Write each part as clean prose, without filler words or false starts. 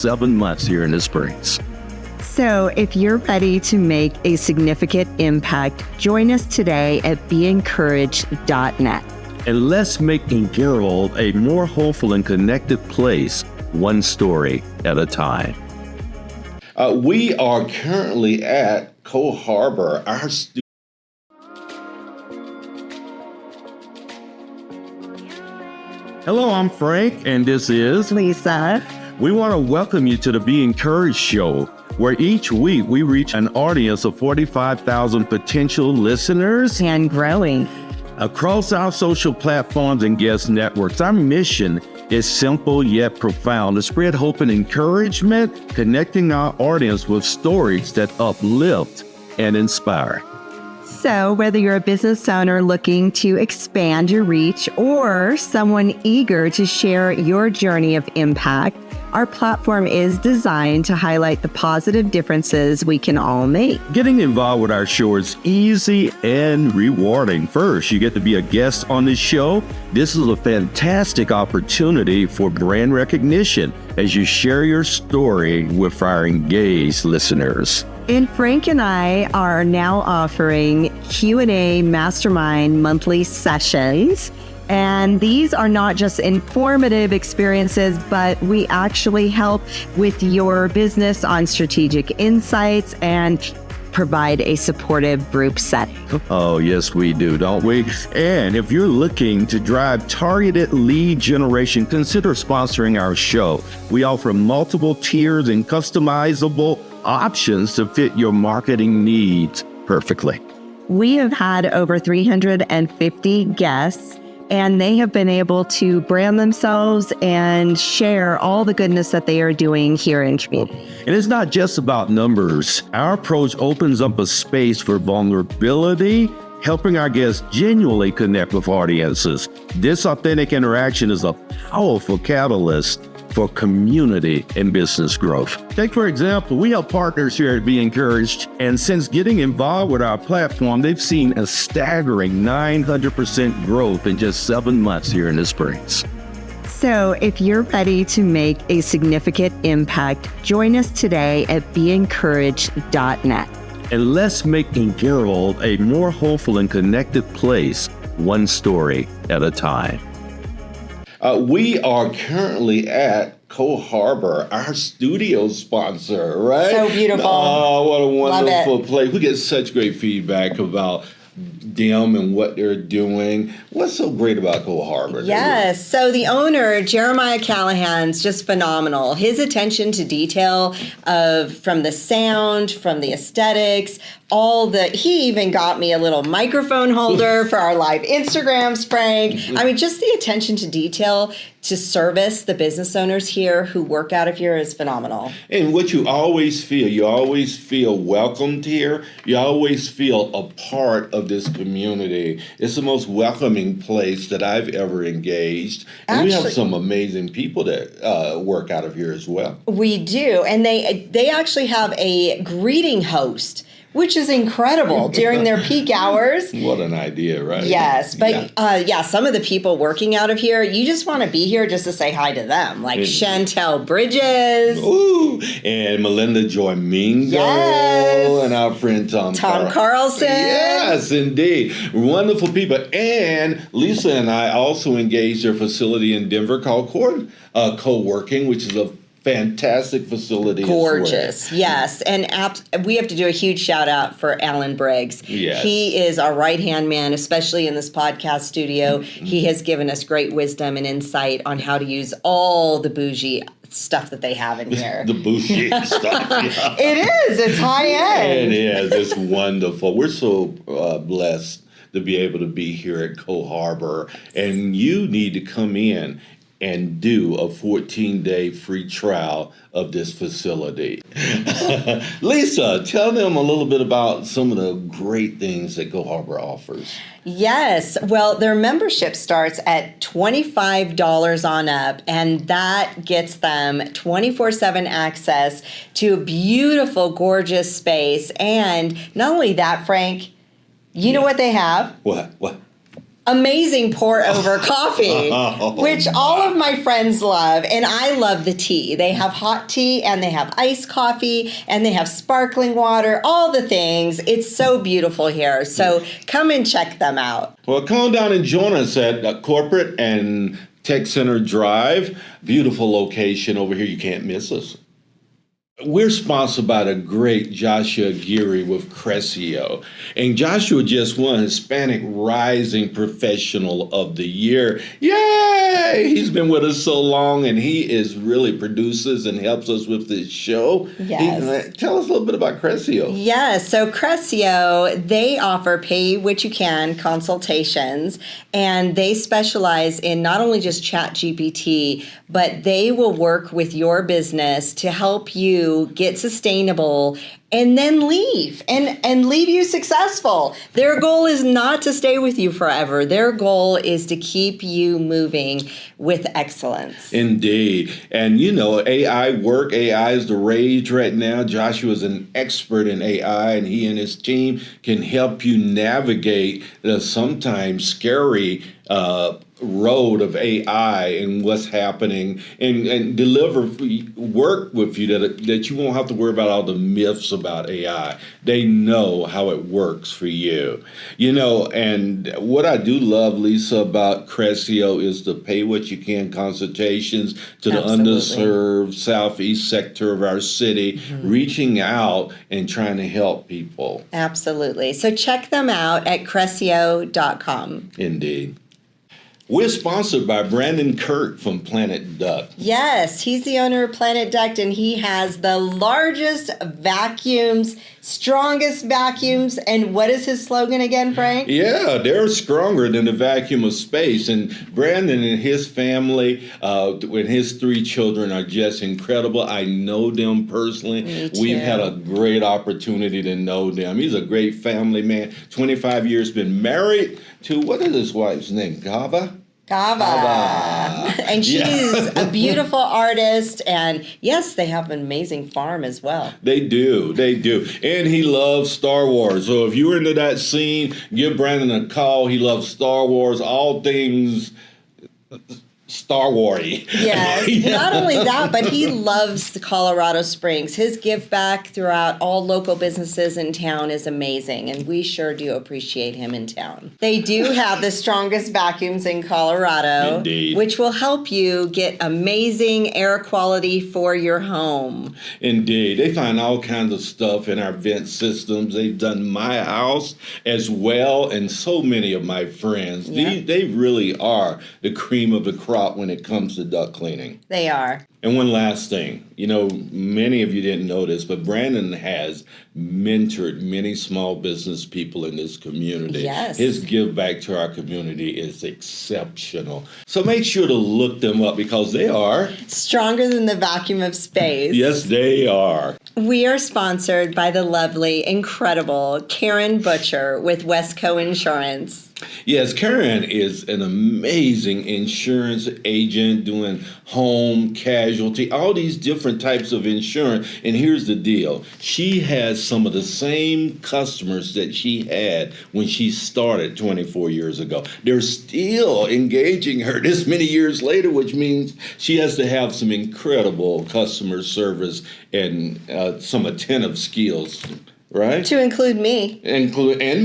7 months here in the Springs. So if you're ready to make a significant impact, join us today at beencouraged.net. And let's make the world a more hopeful and connected place, one story at a time. We are currently at Cole Harbor. Hello, I'm Frank, and this is Lisa. We want to welcome you to the Be Encouraged Show, where each week we reach an audience of 45,000 potential listeners And growing. across our social platforms and guest networks. Our mission is simple yet profound: to spread hope and encouragement, connecting our audience with stories that uplift and inspire. So whether you're a business owner looking to expand your reach or someone eager to share your journey of impact, our platform is designed to highlight the positive differences we can all make. Getting involved with our show is easy and rewarding. First, you get to be a guest on the show. This is a fantastic opportunity for brand recognition as you share your story with our engaged listeners. And Frank and I are now offering Q&A Mastermind monthly sessions. And these are not just informative experiences, but we actually help with your business on strategic insights and provide a supportive group setting. Oh, yes, we do, don't we? And if you're looking to drive targeted lead generation, consider sponsoring our show. We offer multiple tiers and customizable options to fit your marketing needs perfectly. We have had over 350 guests, and they have been able to brand themselves and share all the goodness that they are doing here in community. And it's not just about numbers. Our approach opens up a space for vulnerability, helping our guests genuinely connect with audiences. This authentic interaction is a powerful catalyst for community and business growth. Take, for example, we have partners here at Be Encouraged, and since getting involved with our platform, they've seen a staggering 900% growth in just 7 months here in the Springs. So if you're ready to make a significant impact, join us today at beencouraged.net. And let's make the world a more hopeful and connected place, one story at a time. We are currently at Cole Harbor, our studio sponsor, right? So beautiful. Oh, what a wonderful Love it. place. We get such great feedback about them and what they're doing. What's so great about Cole Harbor? Yes. So the owner, Jeremiah Callahan's just phenomenal. His attention to detail from the sound, from the aesthetics, he even got me a little microphone holder for our live Instagrams, Frank. I mean, just the attention to detail to service the business owners here who work out of here is phenomenal. And what you always feel welcomed here. You always feel a part of this community. It's the most welcoming place that I've ever engaged. And we have some amazing people that work out of here as well. We do. And they actually have a greeting host, which is incredible during their peak hours. What an idea, right? Yes, but some of the people working out of here, you just want to be here just to say hi to them, like Chantel Bridges. Ooh, and Melinda Joy Mingo. Yes. And our friend Tom Carlson. Yes, indeed. Wonderful people. And Lisa and I also engaged their facility in Denver called Co-working, which is a fantastic facility. Gorgeous, yes. And we have to do a huge shout out for Alan Briggs. Yes. He is our right-hand man, especially in this podcast studio. Mm-hmm. He has given us great wisdom and insight on how to use all the bougie stuff that they have in here. The bougie stuff. Yeah. It is. It's high end. It is. It's wonderful. We're so blessed to be able to be here at Cole Harbor. And you need to come in and do a 14-day free trial of this facility. Lisa, tell them a little bit about some of the great things that Cole Harbor offers. Yes. Well, their membership starts at $25 on up, and that gets them 24/7 access to a beautiful, gorgeous space. And not only that, Frank, you know what they have? What? amazing pour over coffee, which all of my friends love. And I love the tea. They have hot tea and they have iced coffee and they have sparkling water, all the things. It's so beautiful here. So come and check them out. Well, come on down and join us at Corporate and Tech Center Drive. Beautiful location over here. You can't miss us. We're sponsored by the great Joshua Geary with Crescio. And Joshua just won Hispanic Rising Professional of the Year. Yay! He's been with us so long, and he really produces and helps us with this show. Yes. Tell us a little bit about Crescio. Yes. So Crescio, they offer pay what you can consultations, and they specialize in not only just ChatGPT, but they will work with your business to help you get sustainable and then leave and leave you successful. Their goal is not to stay with you forever. Their goal is to keep you moving with excellence. Indeed. And AI is the rage right now. Joshua is an expert in AI, and he and his team can help you navigate the sometimes scary road of AI and what's happening, and deliver work with you that you won't have to worry about all the myths about AI. They know how it works for you. And what I do love, Lisa, about Crescio is the pay what you can consultations to the underserved southeast sector of our city, reaching out and trying to help people. Absolutely. So check them out at Crescio.com. Indeed. We're sponsored by Brandon Kirk from Planet Duct. Yes, he's the owner of Planet Duct, and he has the largest vacuums, strongest vacuums. And what is his slogan again, Frank? Yeah, they're stronger than the vacuum of space. And Brandon and his family, with his 3 children, are just incredible. I know them personally. Me too. We've had a great opportunity to know them. He's a great family man. 25 years, been married to, what is his wife's name? Gava? And she's a beautiful artist, and yes, they have an amazing farm as well. They do. And he loves Star Wars. So if you're into that scene, give Brandon a call. He loves Star Wars, all things Star Wars-y. Yes, not only that, but he loves the Colorado Springs. His give back throughout all local businesses in town is amazing, and we sure do appreciate him in town. They do have the strongest vacuums in Colorado, Indeed. which will help you get amazing air quality for your home. Indeed. They find all kinds of stuff in our vent systems. They've done my house as well, and so many of my friends. Yeah. They really are the cream of the crop when it comes to duct cleaning. They are. And one last thing, many of you didn't know this, but Brandon has mentored many small business people in this community. Yes. His give back to our community is exceptional. So make sure to look them up because they are Stronger than the vacuum of space. Yes, they are. We are sponsored by the lovely, incredible Karen Butcher with Westco Insurance. Yes, Karen is an amazing insurance agent doing home, casualty, all these different types of insurance. And here's the deal. She has some of the same customers that she had when she started 24 years ago. They're still engaging her this many years later, which means she has to have some incredible customer service and some attentive skills. Right? To include me. And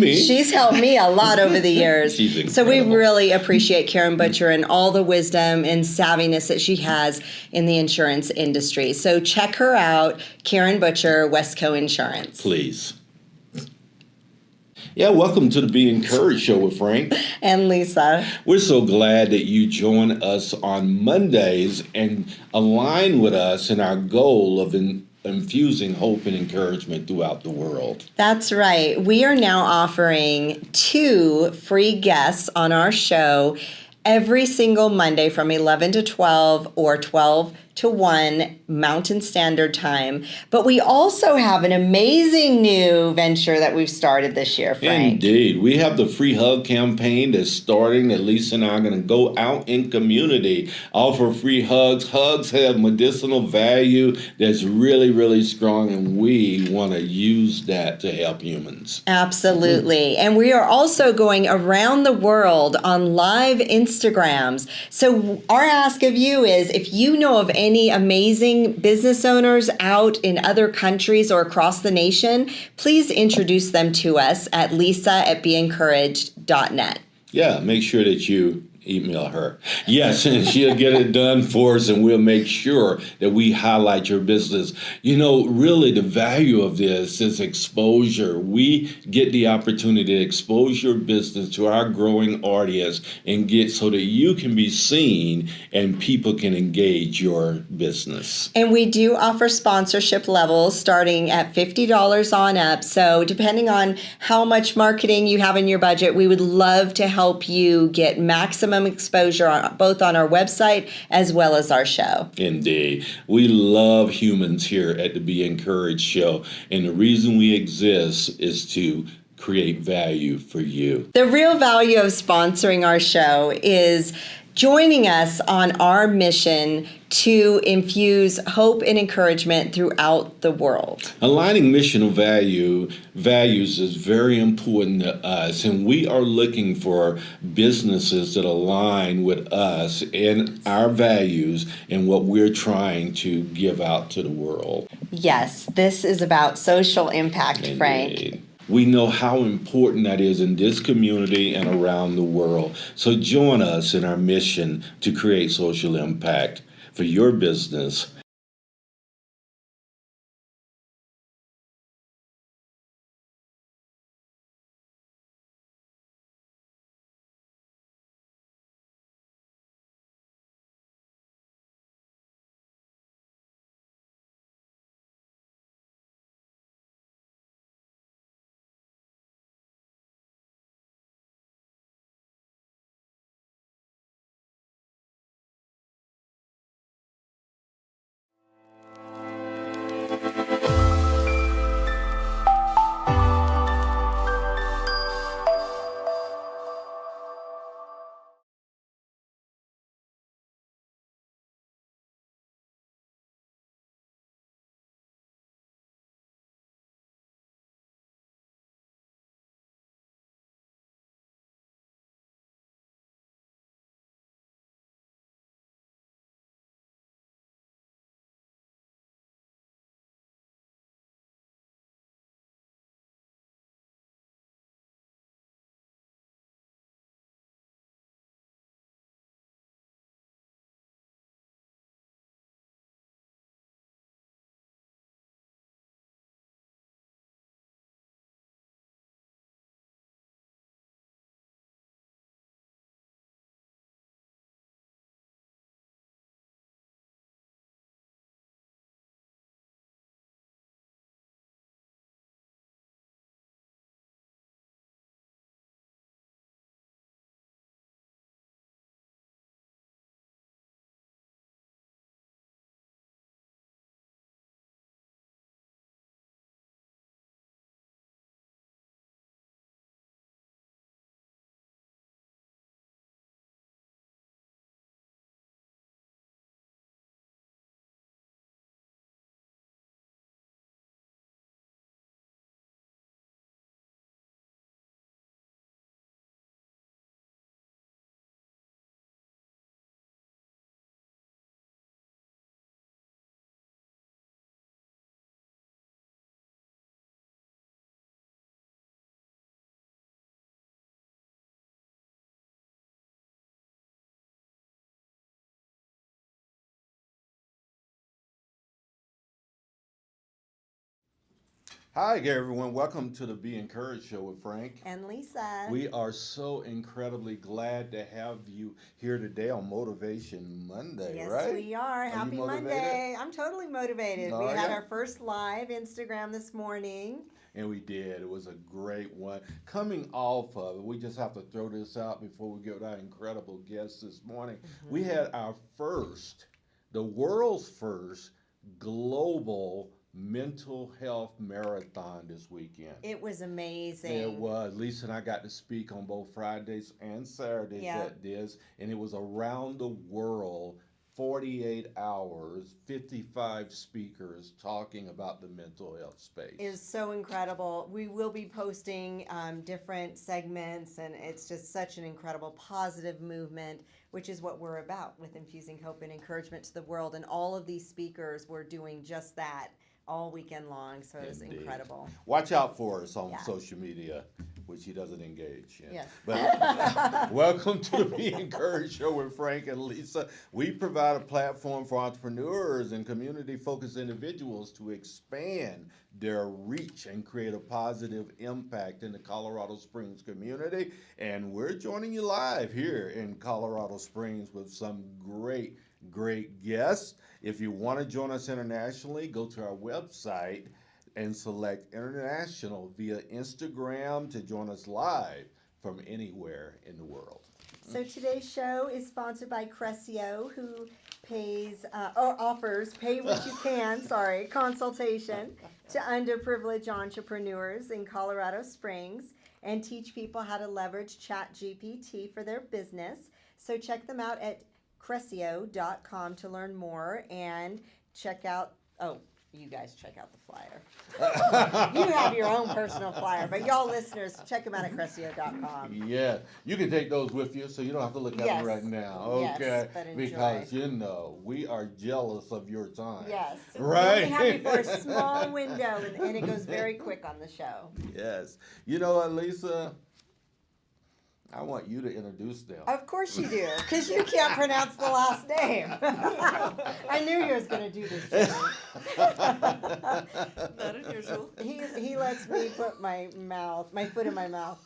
me. She's helped me a lot over the years. She's incredible. So we really appreciate Karen Butcher and all the wisdom and savviness that she has in the insurance industry. So check her out, Karen Butcher, Westco Insurance. Please. Yeah, welcome to the Be Encouraged Show with Frank. And Lisa. We're so glad that you join us on Mondays and align with us in our goal of infusing hope and encouragement throughout the world. That's right. We are now offering 2 free guests on our show every single Monday from 11 to 12 or 12 to 1 Mountain Standard Time. But we also have an amazing new venture that we've started this year, Frank. Indeed. We have the free hug campaign that's starting that Lisa and I are going to go out in community, offer free hugs. Hugs have medicinal value that's really, really strong, and we want to use that to help humans. Absolutely. And we are also going around the world on live Instagrams. So our ask of you is, if you know of any amazing business owners out in other countries or across the nation, please introduce them to us at lisa@beencouraged.net. Yeah, make sure that you email her. Yes, and she'll get it done for us, and we'll make sure that we highlight your business. You know, really the value of this is exposure. We get the opportunity to expose your business to our growing audience and get so that you can be seen and people can engage your business. And we do offer sponsorship levels starting at $50 on up. So depending on how much marketing you have in your budget, we would love to help you get maximum exposure both on our website as well as our show. Indeed. We love humans here at the Be Encouraged show, and the reason we exist is to create value for you. The real value of sponsoring our show is joining us on our mission to infuse hope and encouragement throughout the world. Aligning missional values is very important to us, and we are looking for businesses that align with us and our values and what we're trying to give out to the world. Yes, this is about social impact, Frank. Indeed. We know how important that is in this community and around the world. So join us in our mission to create social impact for your business. Hi, everyone. Welcome to the Be Encouraged show with Frank and Lisa. We are so incredibly glad to have you here today on Motivation Monday, yes, right? We are. Happy Monday. I'm totally motivated. We had our first live Instagram this morning. And we did. It was a great one. Coming off of it, we just have to throw this out before we get our incredible guest this morning. We had our first the world's first global mental health marathon this weekend. It was amazing. It was. Lisa and I got to speak on both Fridays and Saturdays at this, and it was around the world, 48 hours, 55 speakers talking about the mental health space. It is so incredible. We will be posting different segments, and it's just such an incredible positive movement, which is what we're about with infusing hope and encouragement to the world. And all of these speakers were doing just that all weekend long, so it was incredible. Watch out for us on Yeah. social media, which he doesn't engage in. Yes. But welcome to the Be Encouraged Show with Frank and Lisa. We provide a platform for entrepreneurs and community-focused individuals to expand their reach and create a positive impact in the Colorado Springs community. And we're joining you live here in Colorado Springs with some great guests. If you want to join us internationally, go to our website and select International via Instagram to join us live from anywhere in the world. So today's show is sponsored by Crisálida, who offers pay what you can, consultation to underprivileged entrepreneurs in Colorado Springs and teach people how to leverage ChatGPT for their business. So check them out at Crisálida.com to learn more and check out, you guys check out the flyer. You have your own personal flyer, but y'all listeners, check them out at Crisálida.com. Yeah, you can take those with you so you don't have to look at them right now. Yes, Okay, but enjoy. because we are jealous of your time. Yes. Right. We only have you for a small window, and it goes very quick on the show. Yes. You know what, Lisa? I want you to introduce them. Of course you do, because you can't pronounce the last name. I knew you was going to do this, Jenni. Not unusual. He lets me put my foot in my mouth.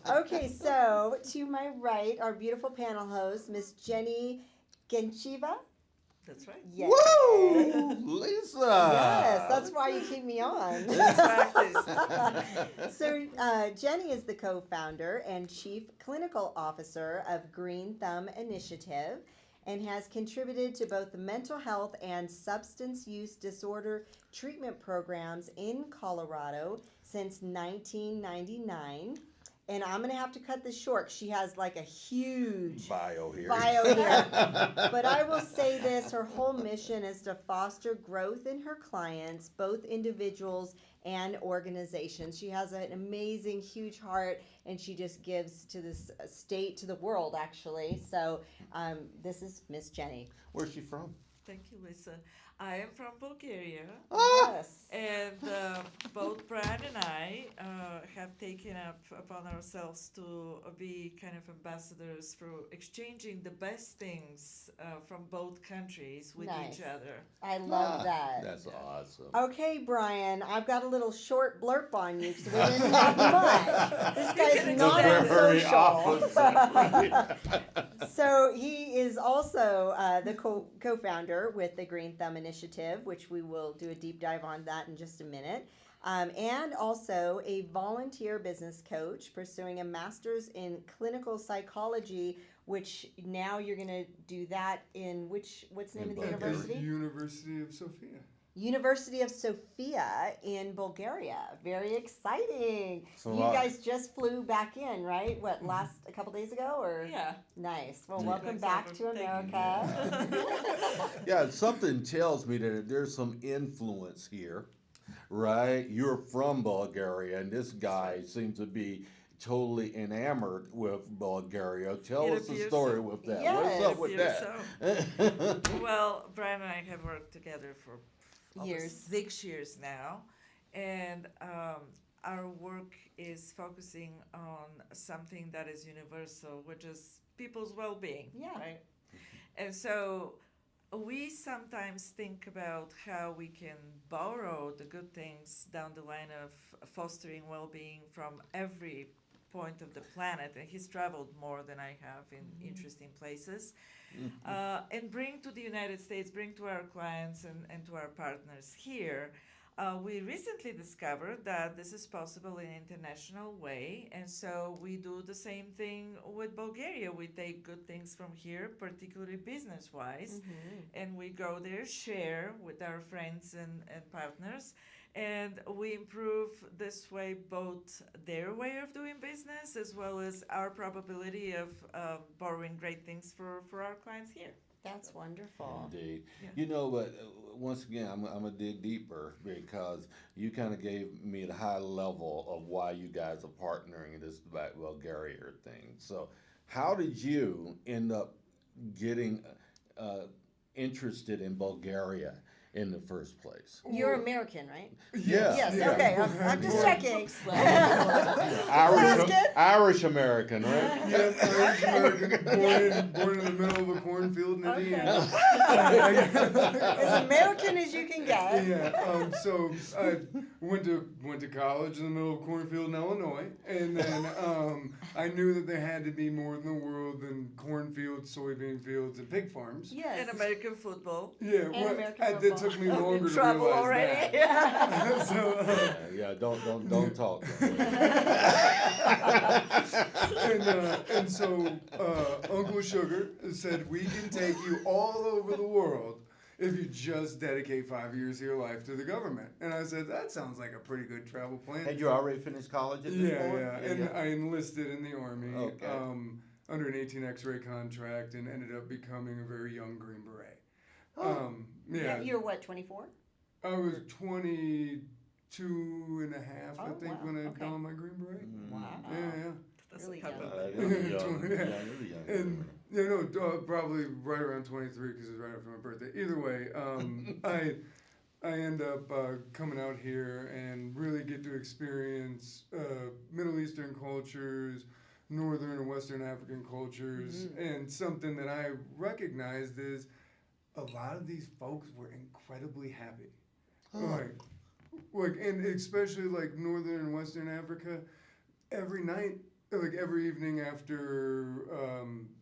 Okay, so to my right, our beautiful panel host, Miss Jenni Guentcheva. That's right. Yes. Woo! Lisa! Yes, that's why you keep me on. Practice. So Jenni is the co-founder and chief clinical officer of Green Thumb Initiative and has contributed to both the mental health and substance use disorder treatment programs in Colorado since 1999. And I'm going to have to cut this short. She has like a huge bio here. But I will say this, her whole mission is to foster growth in her clients, both individuals and organizations. She has an amazing, huge heart, and she just gives to this state, to the world, actually. So this is Miss Jenni. Where's she from? Thank you, Lisa. I am from Bulgaria, Yes. and both Brad and I have taken upon ourselves to be kind of ambassadors for exchanging the best things from both countries with Nice. each other. I love that. That's awesome. Okay, Brian, I've got a little short blurb on you because we didn't have much. This guy's not Very social. So he is also the co-founder with the Green Thumb Initiative, which we will do a deep dive on that in just a minute. And also a volunteer business coach pursuing a master's in clinical psychology, which now you're going to do that in what's the name of the university? University of Sofia. University of Sofia in Bulgaria. Very exciting. So, you guys just flew back in, right? What, a couple days ago? Or Yeah. Nice. Well, welcome back to Thank you. America. Yeah, something tells me that there's some influence here, right? You're from Bulgaria, and this guy seems to be totally enamored with Bulgaria. Tell It us the appears story so. with that. Yes. What's up with Appears that? Well, Brian and I have worked together for over Years. 6 years now, and our work is focusing on something that is universal, which is people's well-being. Yeah. Right. And so we sometimes think about how we can borrow the good things down the line of fostering well-being from every point of the planet, and he's traveled more than I have in interesting places, and bring to the United States, bring to our clients and to our partners here. we recently discovered that this is possible in an international way, and so we do the same thing with Bulgaria. We take good things from here, particularly business-wise, and we go there, share with our friends and partners, and we improve this way both their way of doing business as well as our probability of borrowing great things for our clients here. That's wonderful. Indeed. Yeah. You know, but once again, I'm going to dig deeper because you kind of gave me the high level of why you guys are partnering in this Bulgaria thing. So, how did you end up getting interested in Bulgaria in the first place? You're American, right? Yeah. Yes. Yeah. Okay. I'm just checking. Irish American, right? Yeah, Irish American, born in the middle of a cornfield in Indiana. As American as you can get. Yeah. So I went to college in the middle of a cornfield in Illinois, and then I knew that there had to be more in the world than cornfields, soybean fields, and pig farms. Yes. And American football. Yeah. American It football. took me longer In to trouble realize already. that. Yeah, don't talk. And so Uncle Sugar said, we can take you all over the world if you just dedicate 5 years of your life to the government. And I said, that sounds like a pretty good travel plan. Had you already finished college at this point? Yeah. And I enlisted in the Army Okay. under an 18 X-ray contract and ended up becoming a very young Green Beret. Yeah. You're what, 24? I was 22 and a half, I Oh, think, wow. when I Okay. donned my Green Beret. Wow. Yeah. Doesn't Really happen. young. And probably right around 23 because it's right after my birthday. Either way, I end up coming out here and really get to experience Middle Eastern cultures, Northern and Western African cultures, and something that I recognized is a lot of these folks were incredibly happy. Like, and especially like Northern and Western Africa, every night, like every evening after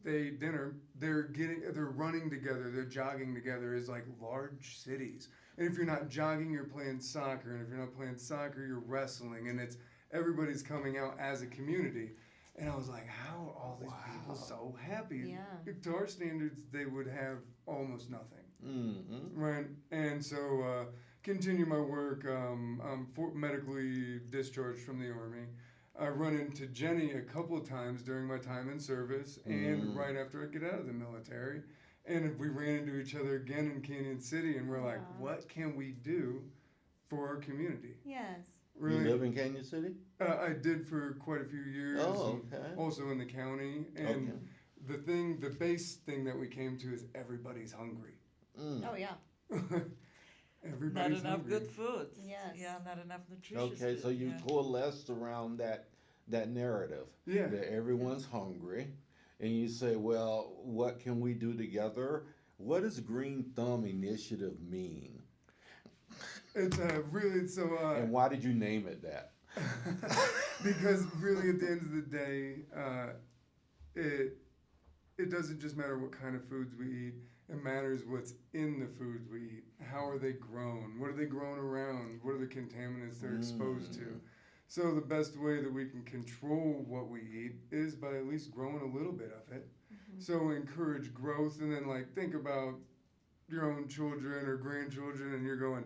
they eat dinner, they're running together, they're jogging together as like large cities. And if you're not jogging, you're playing soccer, and if you're not playing soccer, you're wrestling, and everybody's coming out as a community. And I was like, how are all these people so happy? Yeah. To our standards, they would have almost nothing. Mm-hmm. Right. And so continue my work. I'm medically discharged from the Army. I run into Jenni a couple of times during my time in service and right after I get out of the military. And we ran into each other again in Canyon City, and we're like, what can we do for our community? Yes. Really, You live in Canyon City? I did for quite a few years. Oh, okay. Also in the county. And the base thing that we came to is everybody's hungry. Oh, yeah. Everybody's Not enough hungry. good food. Yes. Yeah, not enough nutritious Okay, food. so you coalesced around that narrative. Yeah. That everyone's hungry. And you say, well, what can we do together? What does Green Thumb Initiative mean? It's really so. And why did you name it that? Because really, at the end of the day, it doesn't just matter what kind of foods we eat. It matters what's in the foods we eat. How are they grown? What are they grown around? What are the contaminants they're exposed to? So the best way that we can control what we eat is by at least growing a little bit of it. So encourage growth, and then like think about your own children or grandchildren, and you're going,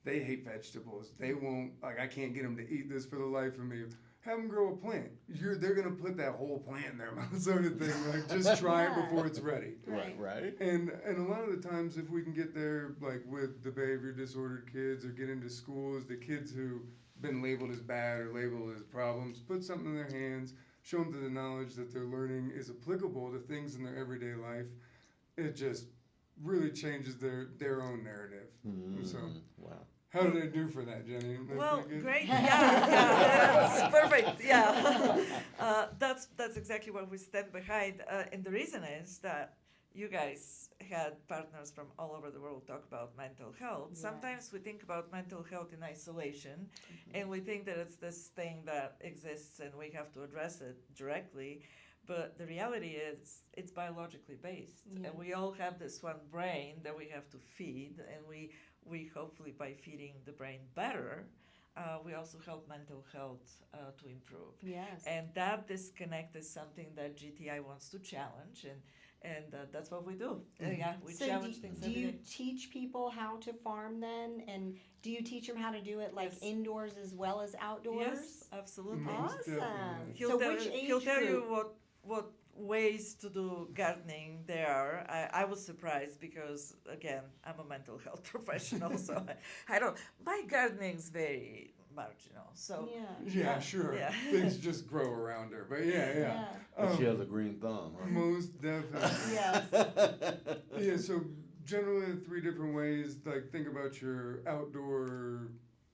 they hate vegetables. They won't, like, I can't get them to eat this for the life of me. Have them grow a plant. They're going to put that whole plant in their mouth, sort of thing. Like, just try it before it's ready. Right. And a lot of the times, if we can get there, like with the behavior disordered kids, or get into schools, the kids who've been labeled as bad or labeled as problems, put something in their hands, show them that the knowledge that they're learning is applicable to things in their everyday life. It just really changes their own narrative. So, Wow. how did I do for that, Jenni? That Well, pretty good? great. Yeah, that's perfect. Yeah, that's exactly what we stand behind. And the reason is that you guys had partners from all over the world talk about mental health. Yes. Sometimes we think about mental health in isolation, and we think that it's this thing that exists and we have to address it directly. But the reality is it's biologically based, and we all have this one brain that we have to feed, and we we hopefully by feeding the brain better, we also help mental health to improve. Yes. And that disconnect is something that GTI wants to challenge, and that's what we do. Yeah, we So challenge things do every you day. teach people how to farm then? And do you teach them how to do it like Yes. indoors as well as outdoors? Yes, absolutely. Most Awesome. definitely. He'll So tell, which age he'll tell you group? what ways to do gardening there are. I was surprised because again I'm a mental health professional, so I don't. My gardening's very marginal. So Yeah, sure. Yeah. Things just grow around her, but yeah. But she has a green thumb. Huh? Most definitely. Yes. Yeah, so generally 3 different ways, like think about your outdoor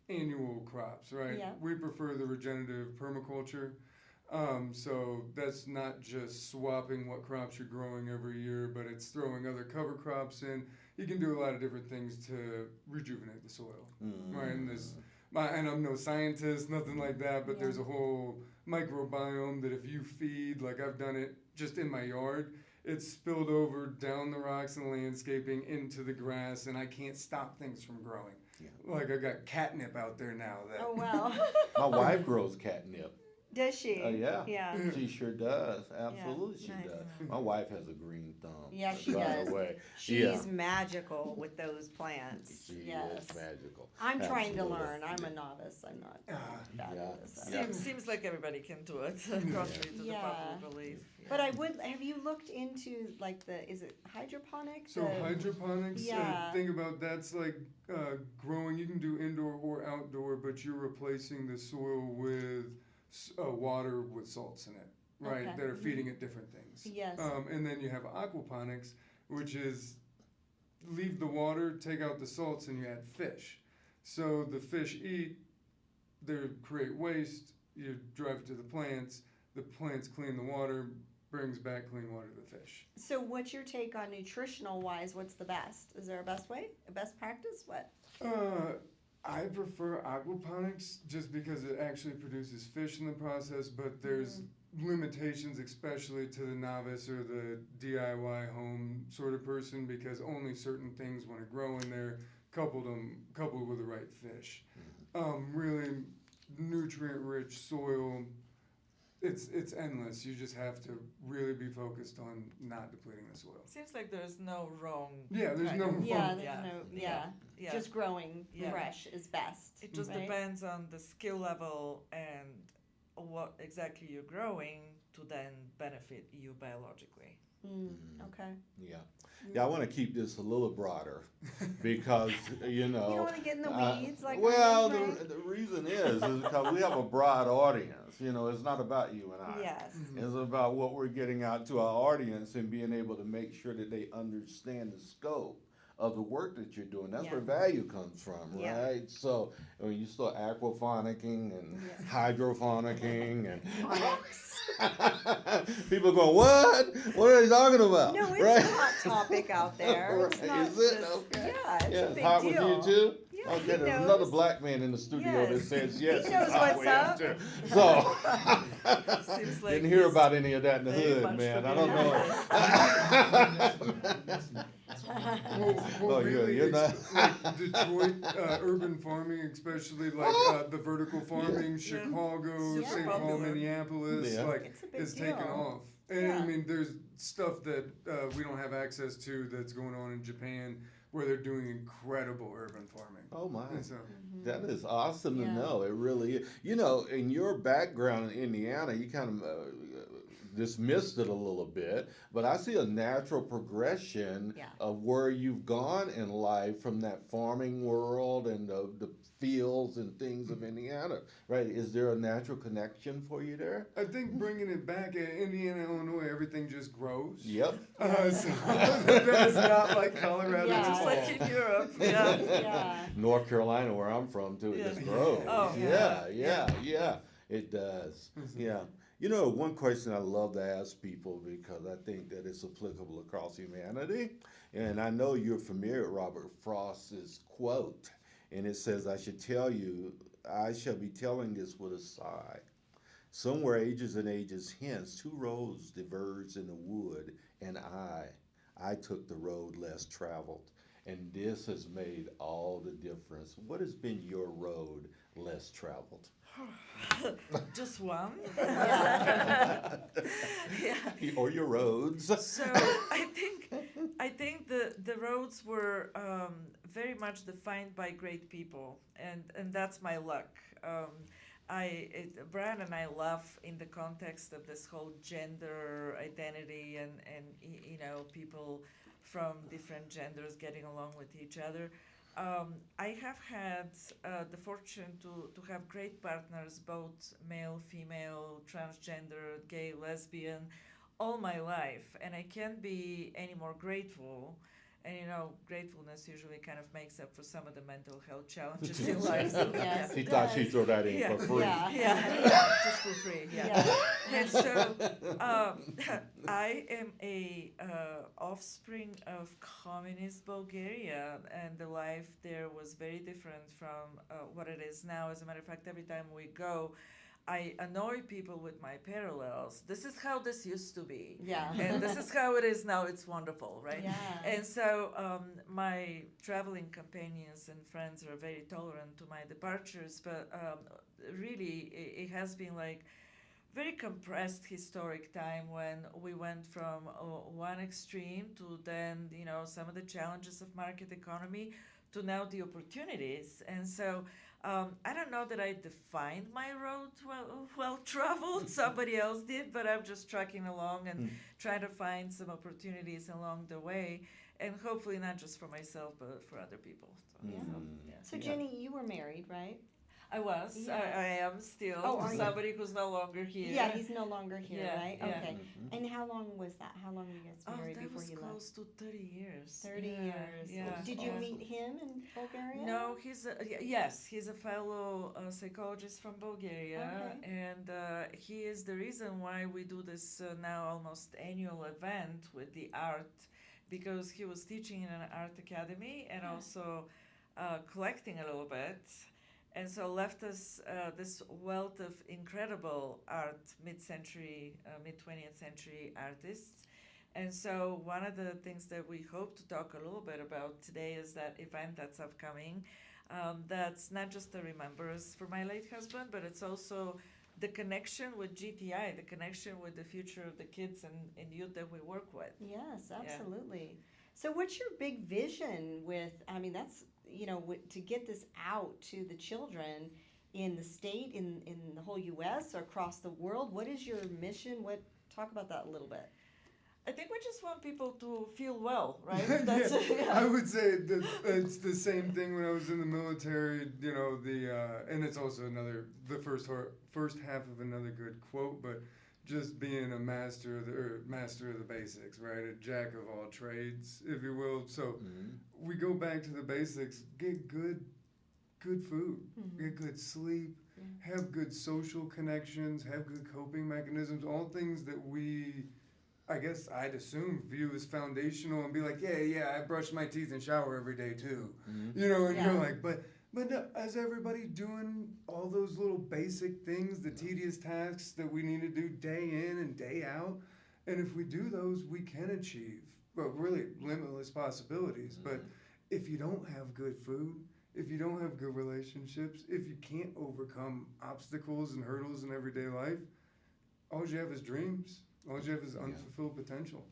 annual crops, right? Yeah. We prefer the regenerative permaculture. So that's not just swapping what crops you're growing every year, but it's throwing other cover crops in. You can do a lot of different things to rejuvenate the soil, right? And I'm no scientist, nothing like that, but there's a whole microbiome that if you feed, like I've done it just in my yard, it's spilled over down the rocks and landscaping into the grass, and I can't stop things from growing. Yeah. Like I got catnip out there now. That Oh wow. My wife grows catnip. Does she? Yeah. Yeah. She sure does. Absolutely, she nice. does. My wife has a green thumb. Yeah, she by does. the way. She's Yeah. magical with those plants. She Yes. is magical. I'm trying to Absolutely. learn. I'm a novice. I'm not fabulous. Yeah. seems like everybody can do it, contrary to the Yeah. popular belief. Yeah. But I would. Have you looked into like is it hydroponics? So hydroponics, Yeah. think about that's like growing. You can do indoor or outdoor, but you're replacing the soil with water with salts in it, right? Okay. That are feeding it different things. Yes. And then you have aquaponics, which is leave the water, take out the salts, and you add fish. So the fish eat, they create waste. You drive it to the plants clean the water, brings back clean water to the fish. So what's your take on nutritional wise? What's the best? Is there a best way? A best practice? What? I prefer aquaponics just because it actually produces fish in the process, but there's limitations, especially to the novice or the DIY home sort of person, because only certain things want to grow in there, coupled with the right fish. Really nutrient-rich soil. It's endless. You just have to really be focused on not depleting the soil. Seems like there's no wrong. Yeah, there's kind no of- wrong. Yeah. There's Yeah. no. Yeah. Yeah. Yeah. Just growing Yeah. fresh is best. It just right? depends on the skill level and what exactly you're growing to then benefit you biologically. Okay. Yeah. Yeah, I want to keep this a little broader because, you know. You don't want to get in the weeds like well, I am, Frank? the reason is because we have a broad audience. You know, it's not about you and I. Yes. It's about what we're getting out to our audience and being able to make sure that they understand the scope of the work that you're doing. That's where value comes from, Yeah. right? So when you start aquaphonicking and hydrophonicking and people go, what? What are they talking about? No, it's right? a hot topic out there. It's Right. not Is it? just- Okay. Yeah, it's Yeah, a it's big hot deal. with you too? Yeah, Okay, he there's knows. another black man in the studio that Yes. says yes. He knows it's hot what's with him up. too. So Seems like didn't hear he's about any of that in the very hood, much man. I familiar. don't know. Well, Oh, really, you're not. like Detroit urban farming, especially like the vertical farming, Chicago, Super St. Paul, popular. Minneapolis, Yeah. like It's a big is taken deal. off. And Yeah. I mean, there's stuff that we don't have access to that's going on in Japan where they're doing incredible urban farming. Oh my. And so, That is awesome to Yeah. know. It really is. You know, in your background in Indiana, you kind of dismissed it a little bit, but I see a natural progression Yeah. of where you've gone in life from that farming world and the fields and things of Indiana, right? Is there a natural connection for you there? I think bringing it back in Indiana, Illinois, everything just grows. Yep. So that is not like Colorado Yeah. at Just all. like in Europe. Yeah. Yeah. North Carolina, where I'm from, too, it Yeah. just grows. Oh, Yeah, it does. Yeah. You know, one question I love to ask people because I think that it's applicable across humanity, and I know you're familiar with Robert Frost's quote, and it says, I shall be telling this with a sigh. Somewhere ages and ages hence, 2 roads diverged in the wood, and I took the road less traveled. and this has made all the difference. What has been your road less traveled? Just one. Yeah. Yeah. Or your roads? So I think the roads were very much defined by great people, and that's my luck. Brian and I laugh in the context of this whole gender identity and people from different genders getting along with each other. I have had the fortune to have great partners, both male, female, transgender, gay, lesbian, all my life, and I can't be any more grateful. And gratefulness usually kind of makes up for some of the mental health challenges in life. So, Yes, He it thought she'd does. throw that in Yeah. for free. Yeah. Yeah, just for free. Yeah. Yeah. And so I am a offspring of communist Bulgaria, and the life there was very different from what it is now. As a matter of fact, every time we go, I annoy people with my parallels. This is how this used to be. Yeah. And this is how it is now. It's wonderful, right? Yeah. And so my traveling companions and friends are very tolerant to my departures, but really it has been like very compressed historic time when we went from one extreme to then some of the challenges of market economy to now the opportunities. And so I don't know that I defined my road well traveled. Somebody else did, but I'm just trucking along and trying to find some opportunities along the way, and hopefully not just for myself but for other people. So, yeah. So Jenni, you were married, right? I was. Yeah. I am still Oh, are you? somebody who's no longer here. Yeah, he's no longer here, Yeah, right? yeah. Okay. And how long was that? How long were you guys Oh, married that before was you left? close to 30 years. 30 Yeah, years. Yeah. Did you Yeah. meet him in Bulgaria? No, he's a fellow psychologist from Bulgaria, Okay. and he is the reason why we do this now almost annual event with the art, because he was teaching in an art academy and also collecting a little bit. And so left us this wealth of incredible art, mid-century, mid-20th century artists. And so one of the things that we hope to talk a little bit about today is that event that's upcoming. That's not just a remembrance for my late husband, but it's also the connection with GTI, the connection with the future of the kids and youth that we work with. Yes, absolutely. So what's your big vision with, that's, to get this out to the children in the state, in the whole U.S. or across the world? What is your mission? Talk about that a little bit. I think we just want people to feel well, right? I would say that it's the same thing when I was in the military. And it's also the first half of another good quote, but just being a master of the basics, right? A jack of all trades, if you will. So we go back to the basics: get good food, get good sleep, have good social connections, have good coping mechanisms. All things that I'd assume view as foundational, and be like, I brush my teeth and shower every day too, and you're like, but no, as everybody doing all those little basic things, the tedious tasks that we need to do day in and day out, and if we do those, we can achieve, really limitless possibilities. But if you don't have good food, if you don't have good relationships, if you can't overcome obstacles and hurdles in everyday life, all you have is dreams. All you have is unfulfilled potential.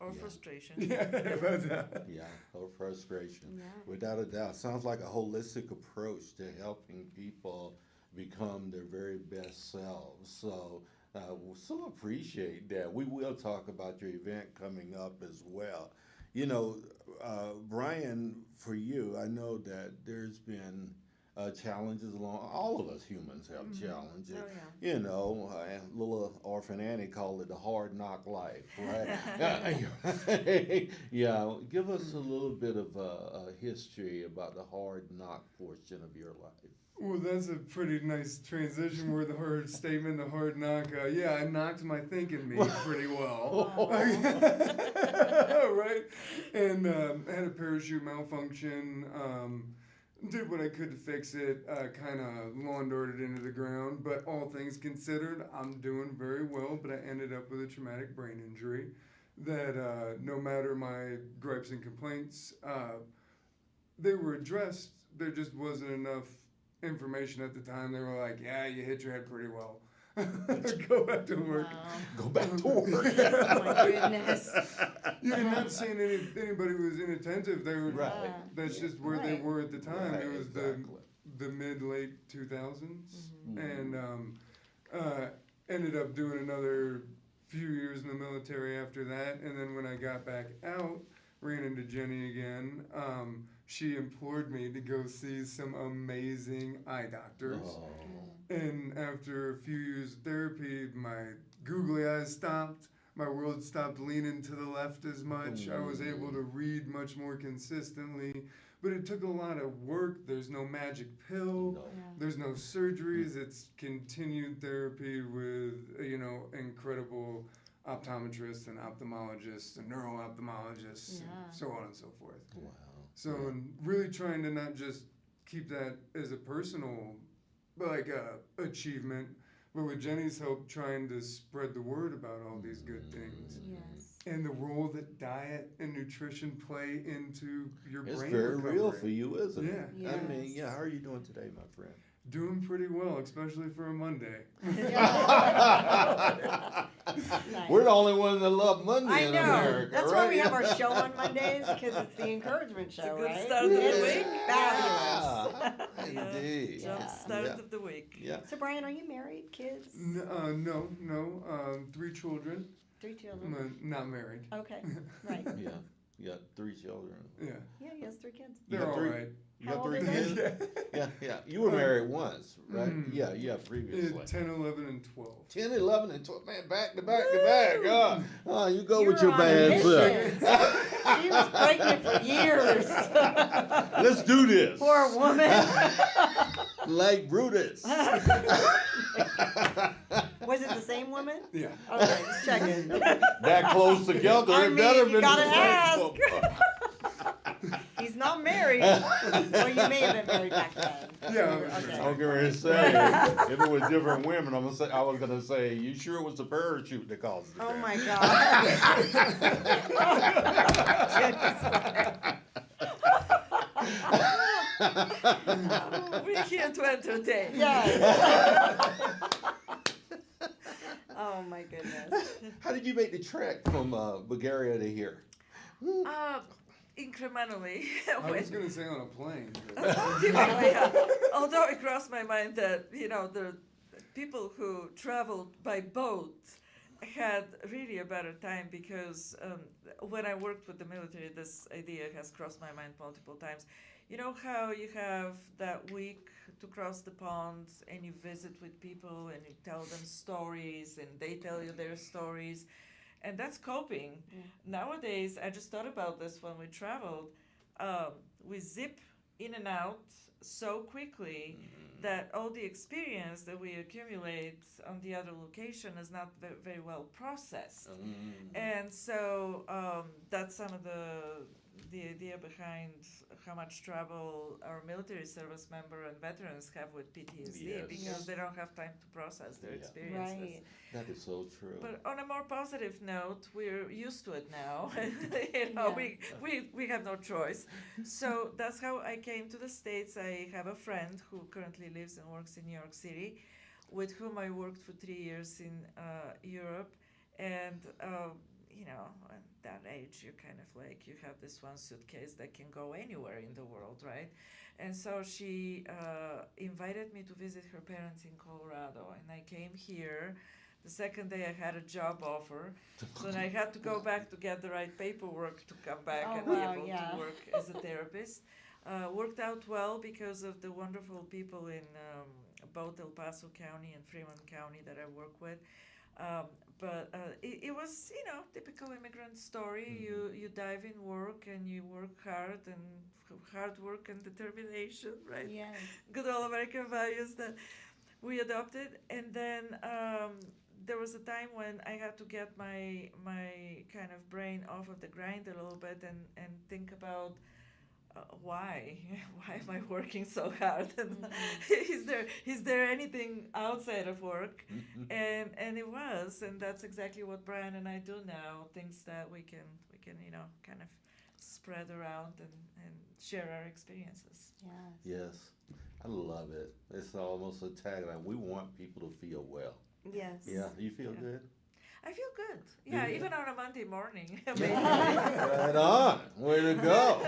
Or frustration. Or frustration. Yeah. Without a doubt. Sounds like a holistic approach to helping people become their very best selves. So appreciate that. We will talk about your event coming up as well. Brian, for you, I know that there's been challenges along. All of us humans have challenges. Oh, Little orphan Annie called it the hard knock life, right? Give us a little bit of a history about the hard knock portion of your life. Well, that's a pretty nice transition where the hard knock. I knocked my thinking me pretty well. Right? And had a parachute malfunction. Did what I could to fix it, kind of laundered it into the ground. But all things considered, I'm doing very well. But I ended up with a traumatic brain injury that no matter my gripes and complaints, they were addressed. There just wasn't enough information at the time. They were like, yeah, you hit your head pretty well. Go back to work. Go back to work. Oh my goodness. Yeah, not saying anybody was inattentive. They were. Right. That's just where they Right. were at the time. Right, It was exactly. the mid-late 2000s, and ended up doing another few years in the military after that. And then when I got back out, ran into Jenni again. She implored me to go see some amazing eye doctors. Oh. And after a few years of therapy, my googly eyes stopped. My world stopped leaning to the left as much. I was able to read much more consistently. But it took a lot of work. There's no magic pill. No. There's no surgeries. It's continued therapy with, incredible optometrists and ophthalmologists and neuro-ophthalmologists and so on and so forth. Wow. So I'm really trying to not just keep that as a personal achievement, but with Jenni's help, trying to spread the word about all these good things. Yes. And the role that diet and nutrition play into your It's brain very recovery. real for you, isn't it? Yeah. I mean, Yes. how are you doing today, my friend? Doing pretty well, especially for a Monday. Nice. We're the only ones that love Monday I in know. America, That's right? why we have our show on Mondays, because it's the encouragement show, good right? start of the It's week. fabulous. Yeah, indeed. Yeah. Jump start Yeah. of the week. Yeah. So, Brian, are you married, kids? No. 3 children. 3 children? I'm not married. Okay, right. Yeah. You got 3 children. Yeah. Yeah, he has 3 kids. You They're got all 3? right. You How got old 3 are they? kids? Yeah. You were married once, right? Mm. Yeah, previously. 10, 11, and 12. 10, 11, and 12. Man, back to back to back. You go with You're your on a bad mission. self. She was pregnant for years. Let's do this. Poor woman. Like Brutus. Was it the same woman? Yeah. Okay, just checking. That close together, I it mean, better you been gotta the same ask. woman. He's not married. Well, you may have been married back then. Yeah, I was Okay. I was going to say, if it was different women, I was going to say, you sure it was the parachute that caused it? Oh there? my God. We're here to entertain. Yes. Oh my goodness. How did you make the trek from Bulgaria to here? Incrementally. I was going to say on a plane. but- Although it crossed my mind that, the people who traveled by boat had really a better time, because when I worked with the military, this idea has crossed my mind multiple times. You know how you have that week to cross the pond and you visit with people and you tell them stories and they tell you their stories, and that's coping. Nowadays, I just thought about this when we traveled, we zip in and out so quickly that all the experience that we accumulate on the other location is not very well processed. And so that's some of the idea behind how much trouble our military service member and veterans have with PTSD, Yes. because they don't have time to process their Yeah. experiences. Right. That is so true. But on a more positive note, we're used to it now. We have no choice. So that's how I came to the States. I have a friend who currently lives and works in New York City, with whom I worked for 3 years in Europe. And at that age, you kind of you have this one suitcase that can go anywhere in the world, right? And so she invited me to visit her parents in Colorado, and I came here. The second day I had a job offer, so then I had to go back to get the right paperwork to come back Oh, and wow, be able yeah. to work as a therapist. Worked out well because of the wonderful people in both El Paso County and Fremont County that I work with. But it was, typical immigrant story. You dive in work and you work hard, and hard work and determination, right? Yes. Good old American values that we adopted. And then there was a time when I had to get my kind of brain off of the grind a little bit and think about why am I working so hard, and is there anything outside of work? And it was, and that's exactly what Brian and I do now, things that we can kind of spread around and share our experiences. Yes, I love it. It's almost a tagline. We want people to feel well. Yes. Yeah, you feel Yeah. good? I feel good. Yeah, Yeah. even on a Monday morning. Right on. Way to go.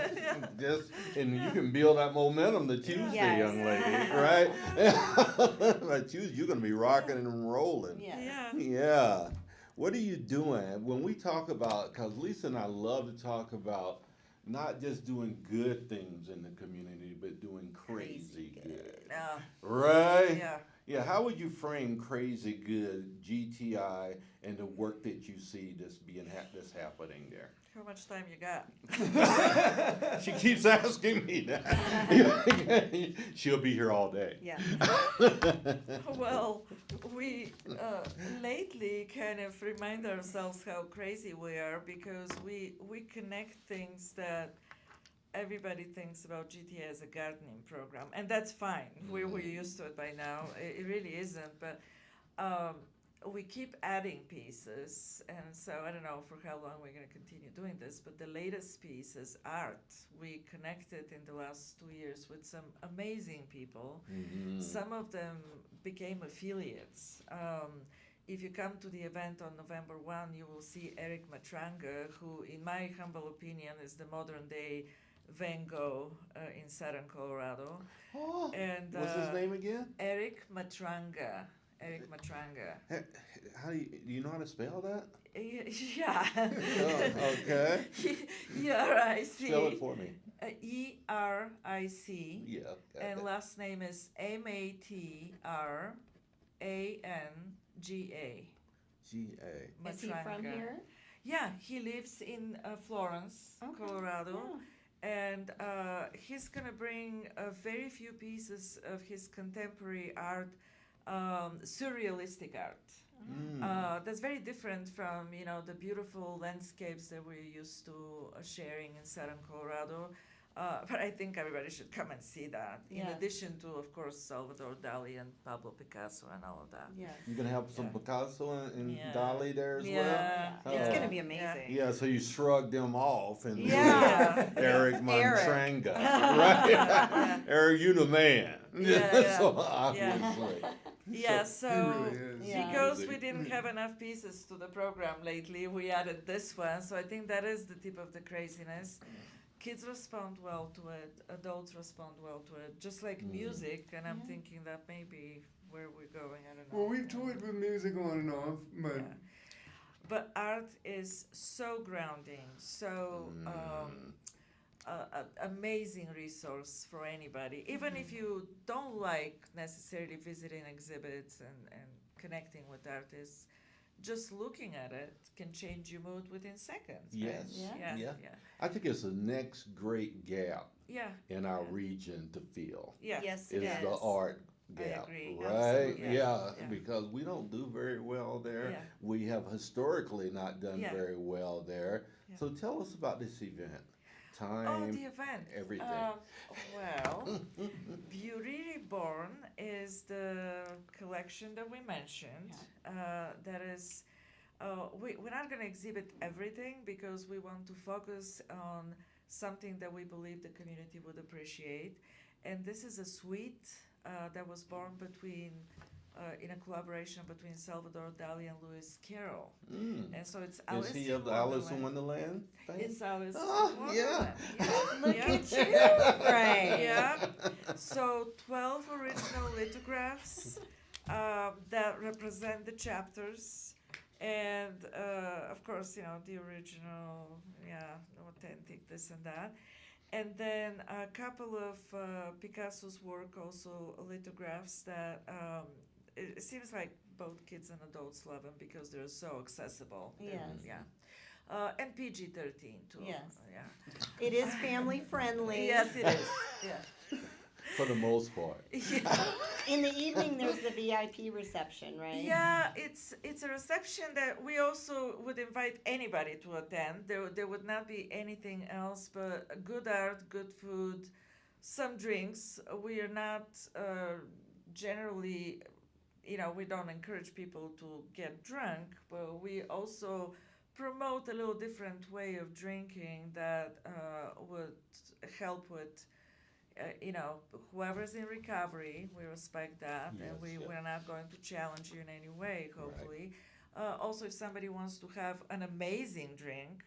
Just and you can build that momentum to Tuesday, Yes. young lady, right? By Tuesday, you're gonna be rocking and rolling. Yes. Yeah. Yeah. What are you doing when we talk about? Because Lisa and I love to talk about not just doing good things in the community, but doing crazy good. Right? Yeah. Yeah, how would you frame crazy good, GTI, and the work that you see that's happening there? How much time you got? She keeps asking me that. She'll be here all day. Yeah. Well, we lately kind of remind ourselves how crazy we are because we connect things that everybody thinks about GTA as a gardening program, and that's fine. We're used to it by now. It really isn't, but we keep adding pieces, and so I don't know for how long we're going to continue doing this, but the latest piece is art. We connected in the last 2 years with some amazing people. Some of them became affiliates. If you come to the event on November 1, you will see Eric Matranga, who, in my humble opinion, is the modern day Van Gogh in Southern Colorado. Oh, And what's his name again? Eric Matranga. Eric Matranga. How do you know how to spell that? Yeah. Oh, okay. E-R-I-C. Spell it for me. E-R-I-C. Yeah. got And it. last name is M-A-T-R-A-N-G-A. G-A. Is he from here? Yeah, he lives in Florence, Colorado. And he's going to bring very few pieces of his contemporary art, surrealistic art. That's very different from, the beautiful landscapes that we're used to sharing in Southern Colorado. But I think everybody should come and see that. In Yeah. addition to, of course, Salvador Dali and Pablo Picasso and all of that. Yes. You gonna have some Yeah. Picasso and Yeah. Dali there as Yeah. well? It's Oh. going to be amazing. Yeah, so you shrugged them off and Yeah. Eric Eric. Mantranga, right? Eric, you the man. Yeah, So yeah. obviously. Yeah, so He really is. Yeah. because we didn't have enough pieces to the program lately, we added this one. So I think that is the tip of the craziness. Kids respond well to it, adults respond well to it, just like music. And I'm thinking that may be where we're going. I don't know. Well, we've toyed with music on and off, but Yeah. But art is so grounding, so amazing resource for anybody. Even if you don't like necessarily visiting exhibits and connecting with artists, just looking at it can change your mood within seconds. right? Yes. Yeah. Yeah. Yeah. I think it's the next great gap Yeah. in our region to fill. Yeah. Yes, Is it is. the art I gap, agree, right? absolutely. Yeah, Yeah. because we don't do very well there. Yeah. We have historically not done Yeah. very well there. Yeah. So tell us about this event. Oh, Time, the event. everything. Well, Beauty Reborn is the collection that we mentioned. That is, we're not going to exhibit everything because we want to focus on something that we believe the community would appreciate. And this is a suite that was born in a collaboration between Salvador Dali and Lewis Carroll. And so it's Alice Is he in of the Alice in Wonderland. Wonderland fame? It's Alice Oh, in yeah. Wonderland. Yeah. Look yeah. at you, Frank. Yeah. So 12 original lithographs that represent the chapters. And of course, the original, authentic, this and that. And then a couple of Picasso's work, also lithographs that it seems like both kids and adults love them because they're so accessible. Yes. Yeah. And PG-13 too. Yes. Yeah. It is family friendly. Yes, it is. Yeah. For the most part. Yeah. In the evening, there's the VIP reception, right? Yeah, it's a reception that we also would invite anybody to attend. There would not be anything else but good art, good food, some drinks. We are not generally, we don't encourage people to get drunk, but we also promote a little different way of drinking that would help with, whoever's in recovery, we respect that, and we're not going to challenge you in any way, hopefully. Also, if somebody wants to have an amazing drink,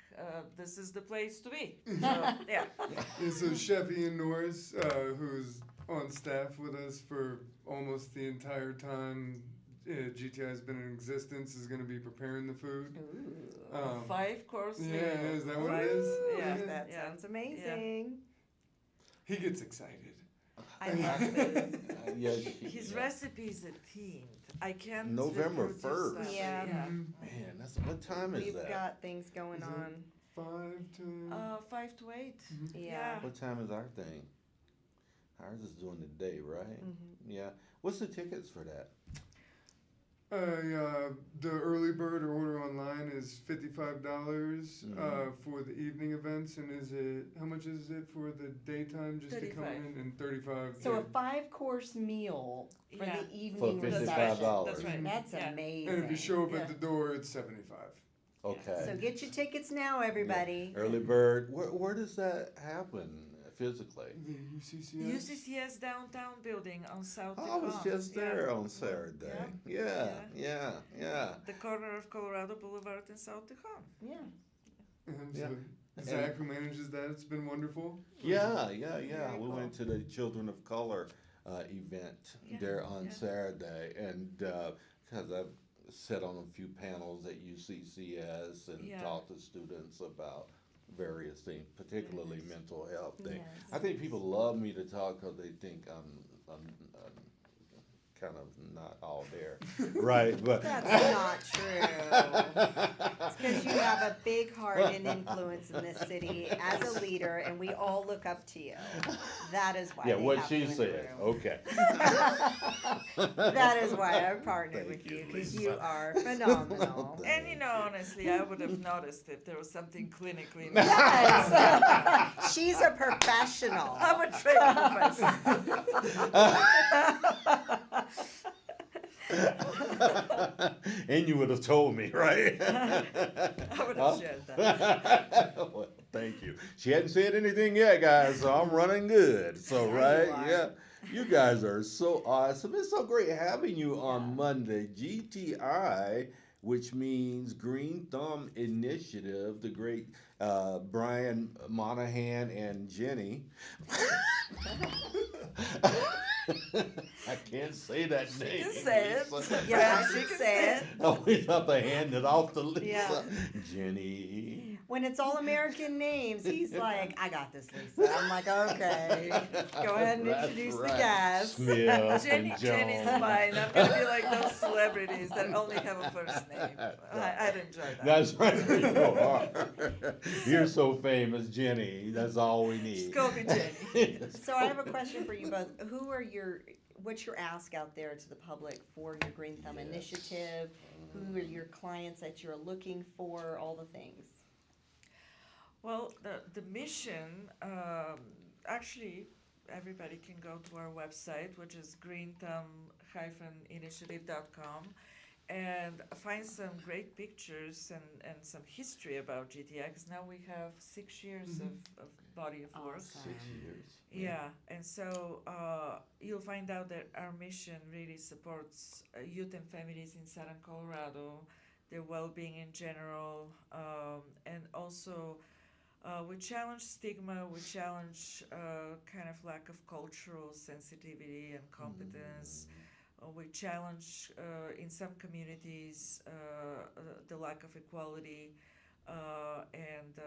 this is the place to be. So, yeah. And so Chef Ian Norris, who's on staff with us for almost the entire time GTI has been in existence, is going to be preparing the food. Ooh. 5-course meal. Yeah, is that what it is? Yeah, That sounds amazing. He gets excited. I love food. His recipes are themed. I can't. November reproduce 1st. that, Yeah. Man, what time is We've that? got things going Is it on. 5 to... 5 to 8. Yeah. What time is our thing? Ours is during the day, right? Yeah. What's the tickets for that? The early bird or order online is $55 for the evening events, and how much is it for the daytime just to come 35. in? And $35. So a 5-course meal for Yeah. the evening For reception. $55. That's right. That's Yeah. amazing. And if you show up Yeah. at the door, it's $75. Okay. So get your tickets now, everybody. Early bird. Where does that happen physically? The UCCS. UCCS downtown building on South I was Tacoma. just there on Saturday. Yeah. The corner of Colorado Boulevard in South Tacoma. Yeah. And Yeah. so Zach, who manages that, it's been wonderful. Yeah. Very We cool. went to the Children of Color event Yeah, there on yeah. Saturday, and because I've sat on a few panels at UCCS and Yeah. talked to students about various things, particularly mental health things. Yes. I think people love me to talk because they think I'm kind of not all there, right? But That's not true. It's because you have a big heart and influence in this city as a leader, and we all look up to you. That is why. yeah, they what have she you in the said. room. Okay. That is why I partnered Thank with you, you, because Lisa. you are phenomenal. And honestly, I would have noticed if there was something clinically. Yes. She's a professional. I'm a trained professional. And you would have told me, right? I would have shared that. Well, thank you. She hadn't said anything yet, guys, so I'm running good. So, There you right? are. Yeah. You guys are so awesome. It's so great having you on Monday. GTI, which means Green Thumb Initiative, the great Brian Monahan and Jenni. I can't say that name. can say it. Lisa. Yeah, She I should can say it. Always have to hand it off to Lisa. Yeah. Jenni. When it's all American names, he's like, I got this, Lisa. I'm like, okay. Go ahead and That's introduce the right. guest. Smith Jenni's and Jones. fine. I'm gonna be like those celebrities that only have a first name. I'd enjoy that. That's right, you are. You're so famous, Jenni. That's all we need. Just call me Jenni. So I have a question for you both. What's your ask out there to the public for your Green Thumb initiative? Who are your clients that you're looking for? All the things. Well, the mission, actually, everybody can go to our website, which is greenthumb-initiative.com, and find some great pictures and some history about GTI, because now we have 6 years of body of work. Awesome. 6 years. Yeah, and so you'll find out that our mission really supports youth and families in Southern Colorado, their well-being in general, and also we challenge stigma, we challenge kind of lack of cultural sensitivity and competence. We challenge in some communities the lack of equality, and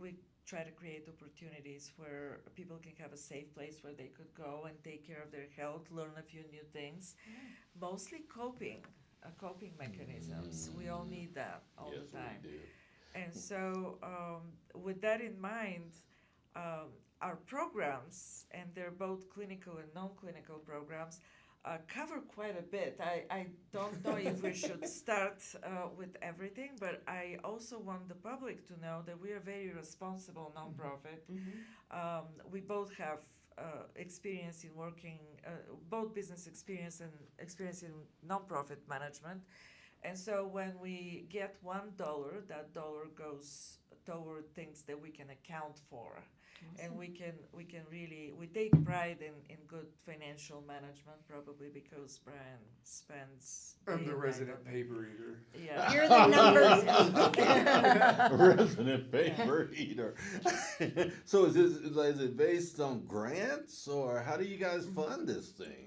we try to create opportunities where people can have a safe place where they could go and take care of their health, learn a few new things, mostly coping mechanisms. We all need that all Yes, the time. we do. And so, with that in mind, our programs, and they're both clinical and non-clinical programs, cover quite a bit. I don't know if we should start with everything, but I also want the public to know that we are a very responsible nonprofit. We both have experience in working, both business experience and experience in nonprofit management. And so when we get $1, that dollar goes toward things that we can account for. And we can really, we take pride in good financial management, probably because Brian spends. I'm day the and night resident on- paper eater. Yeah. You're the numbers. Resident paper eater. So is it based on grants, or how do you guys fund this thing?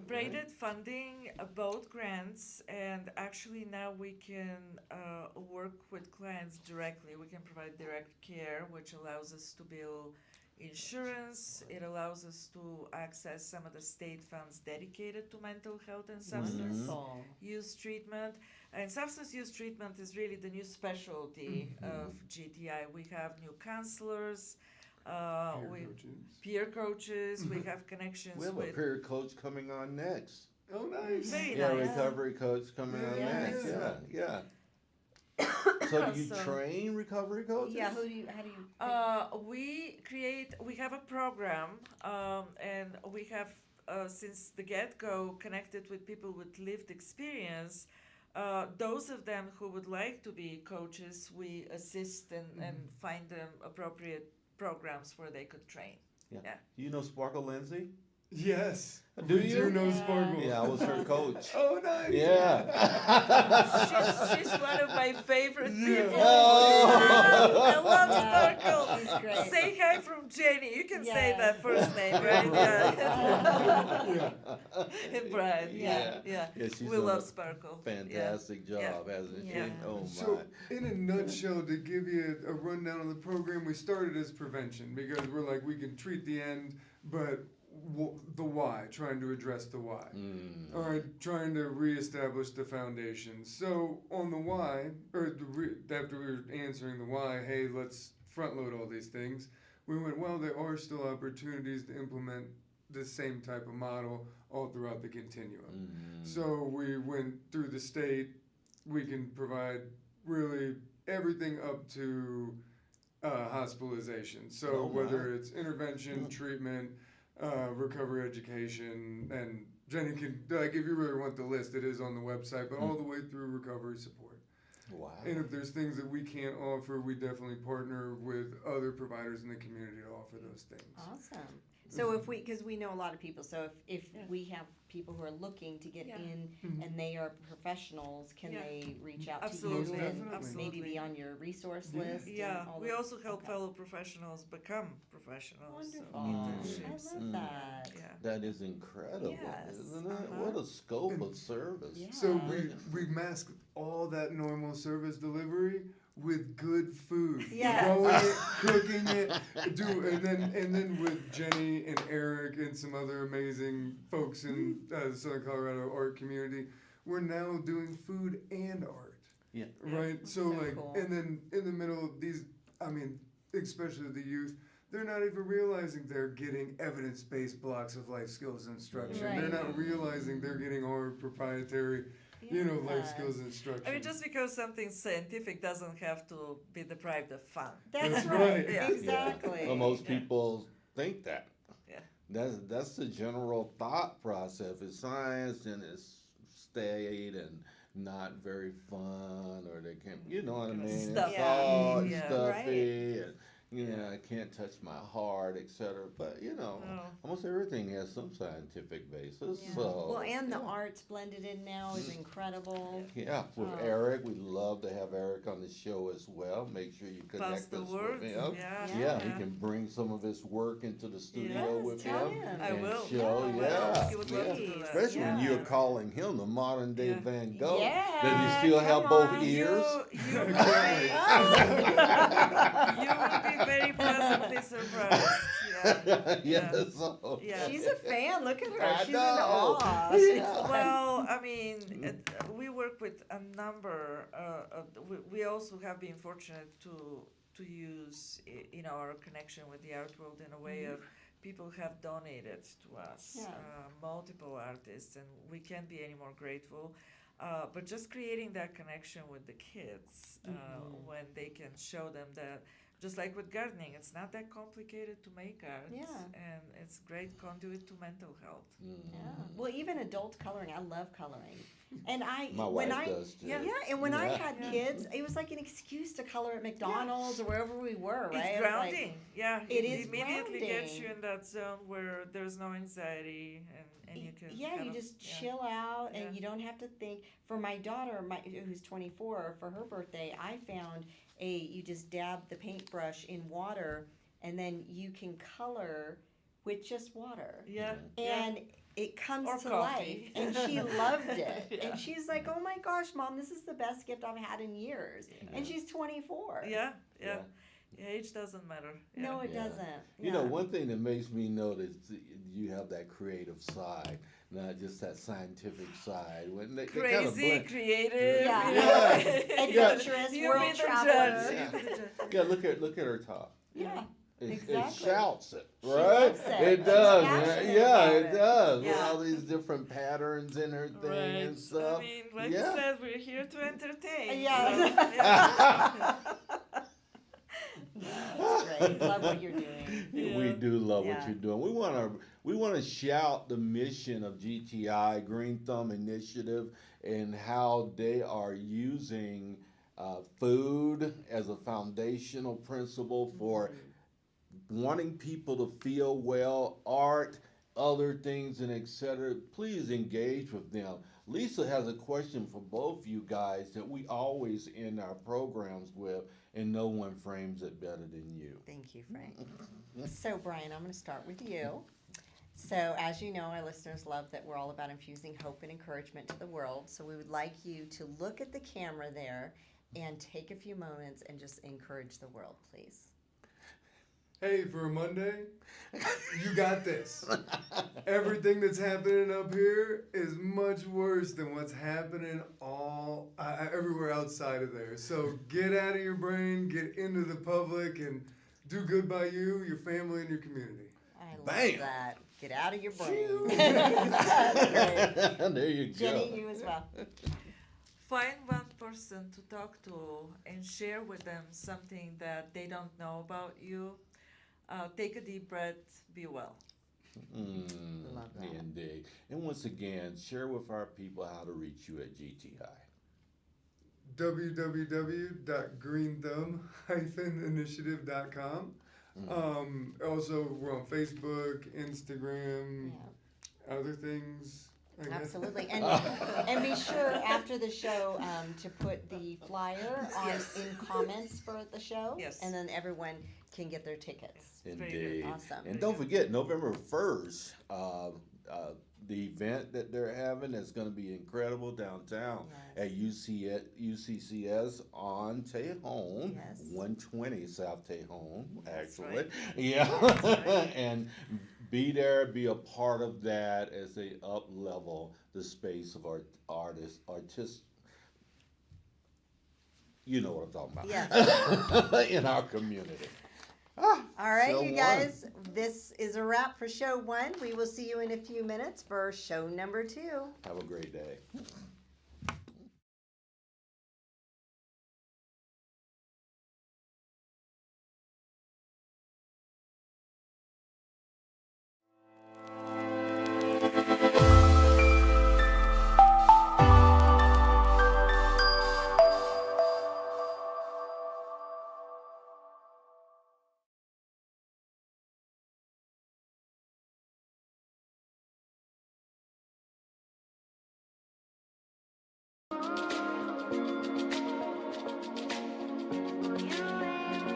Braided funding, both grants, and actually now we can work with clients directly. We can provide direct care, which allows us to bill insurance. It allows us to access some of the state funds dedicated to mental health and substance Wonderful. use treatment. And substance use treatment is really the new specialty of GTI. We have new counselors, peer coaches. We have connections We have a with. peer coach coming on next. Oh, nice. Very Yeah, nice. recovery coach coming on Yeah. next. Yeah. So do you So- train recovery coaches? Yeah, how do you? We have a program, and we have, since the get-go, connected with people with lived experience. Those of them who would like to be coaches, we assist and find them appropriate programs where they could train. Yeah. Do you know Sparkle Lindsay? Yes. Do We you? do know Sparkle. Yeah, I was her coach. Oh, nice. Yeah. She's one of my favorite people. Oh. I love Sparkle. He's great. Say hi from Jenny. You can say Yes. that first name, right? Yeah. And Brian. Yeah. Yeah. Yeah, she's We done love a Sparkle. Fantastic Yeah. job, hasn't she? Yeah. Oh my. So, in a nutshell, to give you a rundown of the program, we started as prevention because we're like, we can treat the end, but the why, trying to address the why. All right, trying to reestablish the foundation. So, on the why, or after we were answering the why, hey, let's front load all these things, we went, well, there are still opportunities to implement the same type of model all throughout the continuum. So we went through the state. We can provide really everything up to hospitalization. So Oh, my. whether it's intervention, treatment, recovery education, and Jenni can, like, if you really want the list, it is on the website, but all the way through recovery support. Wow. And if there's things that we can't offer, we definitely partner with other providers in the community to offer those things. Awesome. So if because we know a lot of people, so if we have people who are looking to get in and they are professionals, can they reach out Absolutely. to you and Absolutely. maybe be on your resource Yeah. list? Yeah, and all we that? also help Okay. fellow professionals become professionals. So Wonderful. internships. I love that. Yeah. That is incredible, Yes. isn't it? What a scope of service. Yeah. So we mask all that normal service delivery with good food. Yes. Growing it, cooking it, and then with Jenni and Eric and some other amazing folks in the Southern Colorado art community, we're now doing food and art. Yeah. Right? So like, cool. and then in the middle of these, I mean, especially the youth, they're not even realizing they're getting evidence-based blocks of life skills instruction. They're Right. not realizing they're getting our proprietary, life skills instruction. I mean, just because something's scientific doesn't have to be deprived of fun. That's That's right. right. Yeah. Exactly. Well, most people think that. Yeah. That's the general thought process. It's science and it's state and not very fun, or they can't, you know what I mean? Stuffy. It's all Yeah. stuffy, and I can't touch my heart, etc. But almost everything has some scientific basis. Yeah. So Well, and the arts blended in now is incredible. yeah, with Eric, we love to have Eric on the show as well. Make sure you Pass connect the us word. with him. Yeah. He can bring some of his work into the studio Yes, with tell him. him. I and will. Show, Yeah. He would love to do Please. that. Especially when Yeah. you're calling him the modern day Yeah. Van Gogh. Yeah, Does he still have come both on. ears? You will be very pleasantly surprised. Yeah. Yes. So. Yeah. She's a fan. Look at her. I She's in know. awe. Yeah. Well, I mean, we work with a number. We also have been fortunate to use our connection with the art world in a way of people have donated to us, Yeah. multiple artists, and we can't be any more grateful. But just creating that connection with the kids when they can show them that, just like with gardening, it's not that complicated to make art, Yeah. and it's great conduit to mental health. Yeah. Well, even adult coloring. I love coloring. And My when wife I does too. yeah, and when I Yeah. had kids, it was like an excuse to color at McDonald's or wherever we were, right? It's It was like- grounding. Yeah, It is immediately gets you grounding. in that zone where there's no anxiety and you can. Yeah, kind you of- just yeah. chill out Yeah. and you don't have to think. For my daughter, who's 24, for her birthday, I found you just dab the paintbrush in water and then you can color with just water. Yeah. yeah. And it comes Or to coffee. life, and she loved it. Yeah. And she's like, "Oh my gosh, Mom, this is the best gift I've had in years." And she's 24. Yeah, yeah. Age doesn't matter. Yeah. No, it Yeah. doesn't. You know, Yeah. one thing that makes me notice you have that creative side, not just that scientific side. When they kinda Crazy, blend. creative. Yeah. you know? Adventurous, You world be the traveler. judge. You be the judge. Yeah, look at her top. Yeah. It Exactly. shouts it, She right? loves it. It She's does. passionate Yeah, about it it. does. With Yeah. all these different patterns in her thing Right. and stuff. I mean, like Yeah. you said, we're here to entertain. Yeah. So, yeah. That's great. Love what you're doing. We do love what Yeah. you're doing. We want to shout the mission of GTI Green Thumb Initiative and how they are using food as a foundational principle for wanting people to feel well, art, other things, and etc. Please engage with them. Lisa has a question for both you guys that we always end our programs with, and no one frames it better than you. Thank you, Frank. So, Brian, I'm going to start with you. So, as you know, our listeners love that we're all about infusing hope and encouragement to the world. So, we would like you to look at the camera there and take a few moments and just encourage the world, please. Hey, for a Monday, you got this. Everything that's happening up here is much worse than what's happening everywhere outside of there. So get out of your brain, get into the public, and do good by you, your family, and your community. I love Bam. that. Get out of your brain. That's great. There you go. Jenny, you as well. Find one person to talk to and share with them something that they don't know about you. Take a deep breath, be well. Love that. Indeed. And once again, share with our people how to reach you at GTI. www.greenthumb-initiative.com. Also, we're on Facebook, Instagram, other things. I guess. Absolutely, and be sure after the show to put the flyer on Yes. in comments for the show. Yes. And then everyone can get their tickets. Very good. Indeed. Awesome. And don't forget, November 1st, the event that they're having is going to be incredible downtown at UCCS on Tejon, Yes. 120 South Tejon, actually. right. Yeah. That's right. And be there, be a part of that as they up level the space of artists. You know what I'm talking about. Yes. In our community. All right, Show you guys, this is a wrap for show 1. We will see you in a few minutes for show number 2. Have a great day.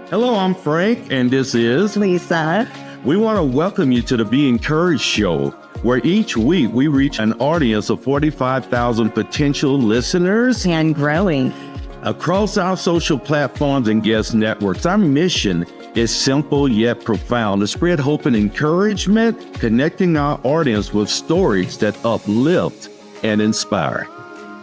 Hello, I'm Frank, and this is Lisa. We want to welcome you to the Be Encouraged Show, where each week we reach an audience of 45,000 potential listeners And growing. across our social platforms and guest networks. Our mission is simple yet profound: to spread hope and encouragement, connecting our audience with stories that uplift and inspire.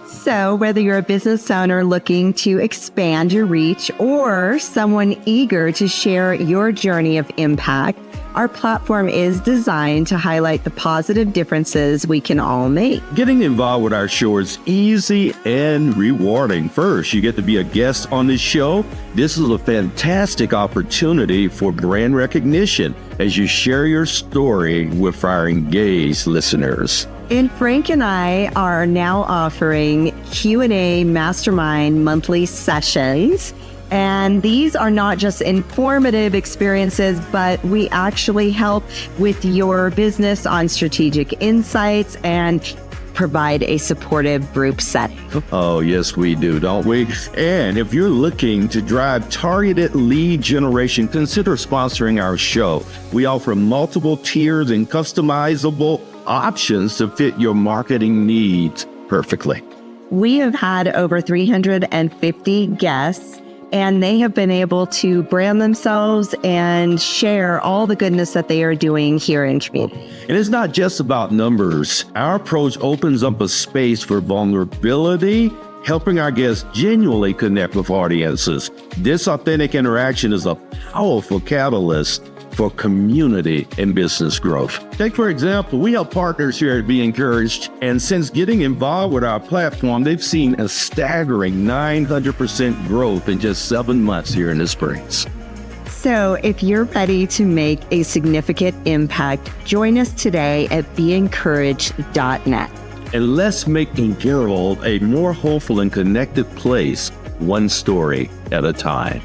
So, whether you're a business owner looking to expand your reach or someone eager to share your journey of impact, our platform is designed to highlight the positive differences we can all make. Getting involved with our show is easy and rewarding. First, you get to be a guest on this show. This is a fantastic opportunity for brand recognition as you share your story with our engaged listeners. And Frank and I are now offering Q&A mastermind monthly sessions. And these are not just informative experiences, but we actually help with your business on strategic insights and provide a supportive group setting. Oh, yes, we do, don't we? And if you're looking to drive targeted lead generation, consider sponsoring our show. We offer multiple tiers and customizable options to fit your marketing needs perfectly. We have had over 350 guests, and they have been able to brand themselves and share all the goodness that they are doing here in community. And it's not just about numbers. Our approach opens up a space for vulnerability, helping our guests genuinely connect with audiences. This authentic interaction is a powerful catalyst for community and business growth. Take, for example, we have partners here at Be Encouraged, and since getting involved with our platform, they've seen a staggering 900% growth in just 7 months here in the Springs. So if you're ready to make a significant impact, join us today at BeEncouraged.net. And let's make the world a more hopeful and connected place, one story at a time.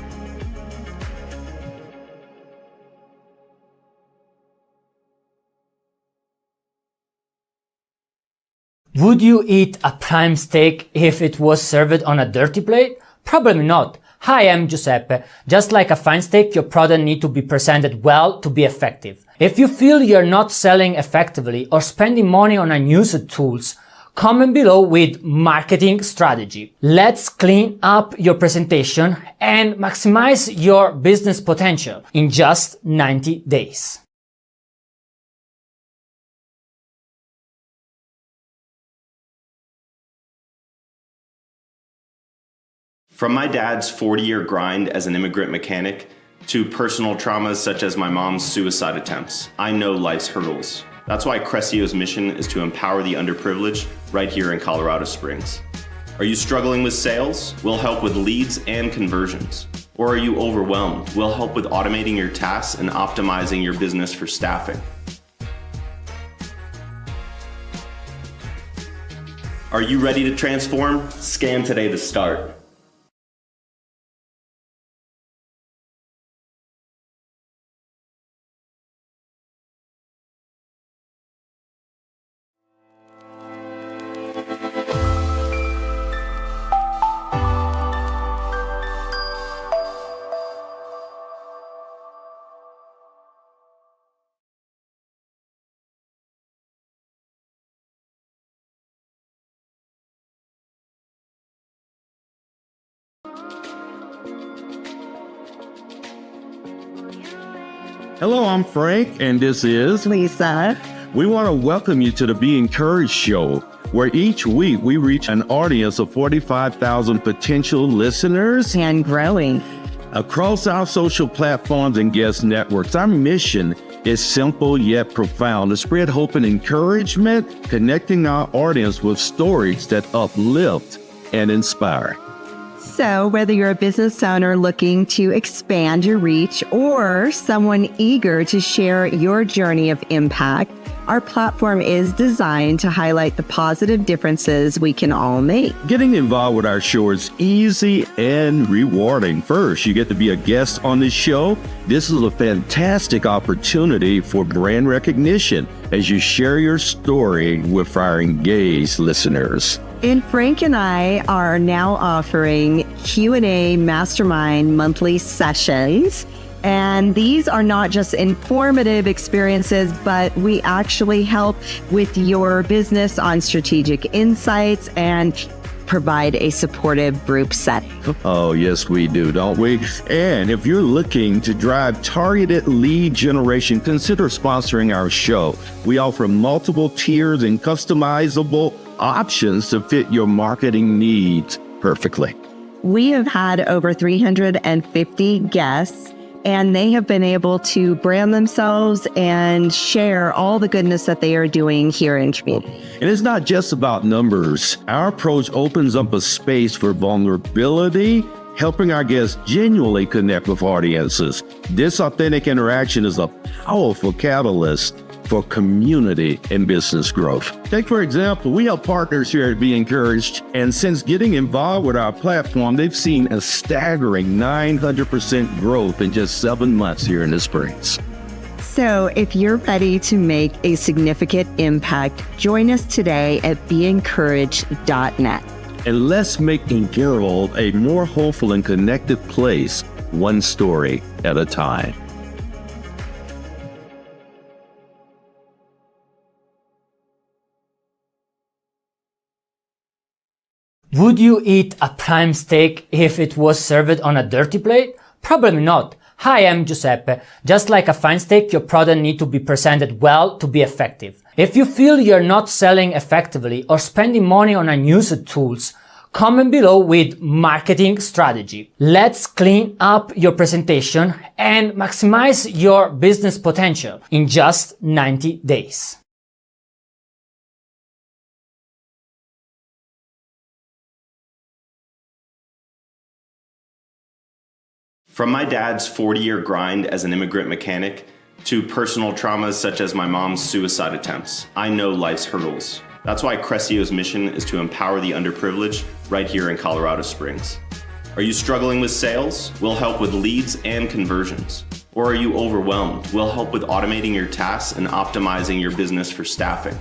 Would you eat a prime steak if it was served on a dirty plate? Probably not. Hi, I'm Giuseppe. Just like a fine steak, your product needs to be presented well to be effective. If you feel you're not selling effectively or spending money on unused tools, comment below with marketing strategy. Let's clean up your presentation and maximize your business potential in just 90 days. From my dad's 40-year grind as an immigrant mechanic to personal traumas such as my mom's suicide attempts, I know life's hurdles. That's why Crescio's mission is to empower the underprivileged right here in Colorado Springs. Are you struggling with sales? We'll help with leads and conversions. Or are you overwhelmed? We'll help with automating your tasks and optimizing your business for staffing. Are you ready to transform? Scan today to start. Hello, I'm Frank, and this is Lisa. We want to welcome you to the Be Encouraged show, where each week we reach an audience of 45,000 potential listeners And growing. across our social platforms and guest networks. Our mission is simple yet profound: to spread hope and encouragement, connecting our audience with stories that uplift and inspire. So whether you're a business owner looking to expand your reach or someone eager to share your journey of impact, our platform is designed to highlight the positive differences we can all make. Getting involved with our show is easy and rewarding. First, you get to be a guest on this show. This is a fantastic opportunity for brand recognition as you share your story with our engaged listeners. And Frank and I are now offering Q&A mastermind monthly sessions. And these are not just informative experiences, but we actually help with your business on strategic insights and provide a supportive group setting. Oh, yes, we do, don't we? And if you're looking to drive targeted lead generation, consider sponsoring our show. We offer multiple tiers and customizable options to fit your marketing needs perfectly. We have had over 350 guests, and they have been able to brand themselves and share all the goodness that they are doing here in community. And it's not just about numbers. Our approach opens up a space for vulnerability, helping our guests genuinely connect with audiences. This authentic interaction is a powerful catalyst for community and business growth. Take, for example, we have partners here at Be Encouraged, and since getting involved with our platform, they've seen a staggering 900% growth in just 7 months here in the Springs. So if you're ready to make a significant impact, join us today at beencouraged.net. And let's make the world a more hopeful and connected place, one story at a time. Would you eat a prime steak if it was served on a dirty plate? Probably not. Hi, I'm Giuseppe. Just like a fine steak, your product needs to be presented well to be effective. If you feel you're not selling effectively or spending money on unused tools, comment below with marketing strategy. Let's clean up your presentation and maximize your business potential in just 90 days. From my dad's 40-year grind as an immigrant mechanic to personal traumas such as my mom's suicide attempts, I know life's hurdles. That's why Crisálada's mission is to empower the underprivileged right here in Colorado Springs. Are you struggling with sales? We'll help with leads and conversions. Or are you overwhelmed? We'll help with automating your tasks and optimizing your business for staffing.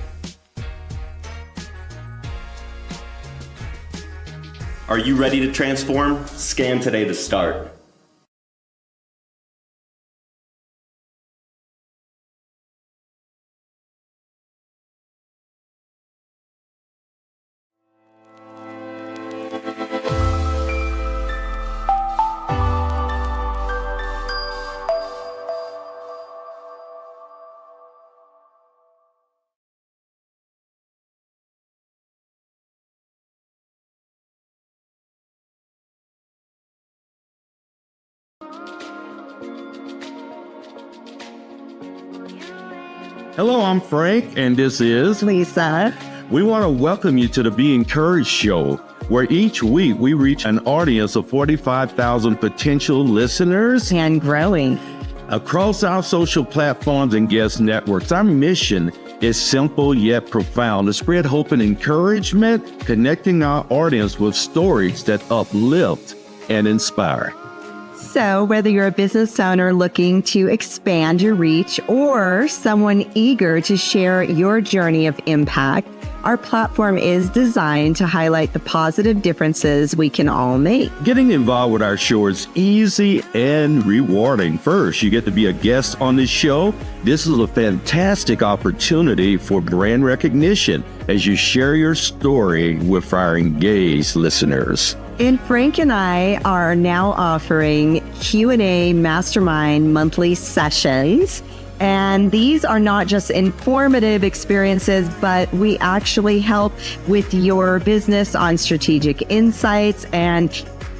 Are you ready to transform? Scan today to start. Hello, I'm Frank, and this is Lisa. We want to welcome you to the Be Encouraged show, where each week we reach an audience of 45,000 potential listeners And growing. across our social platforms and guest networks. Our mission is simple yet profound: to spread hope and encouragement, connecting our audience with stories that uplift and inspire. So whether you're a business owner looking to expand your reach or someone eager to share your journey of impact, our platform is designed to highlight the positive differences we can all make. Getting involved with our show is easy and rewarding. First, you get to be a guest on this show. This is a fantastic opportunity for brand recognition as you share your story with our engaged listeners. And Frank and I are now offering Q&A mastermind monthly sessions. And these are not just informative experiences, but we actually help with your business on strategic insights and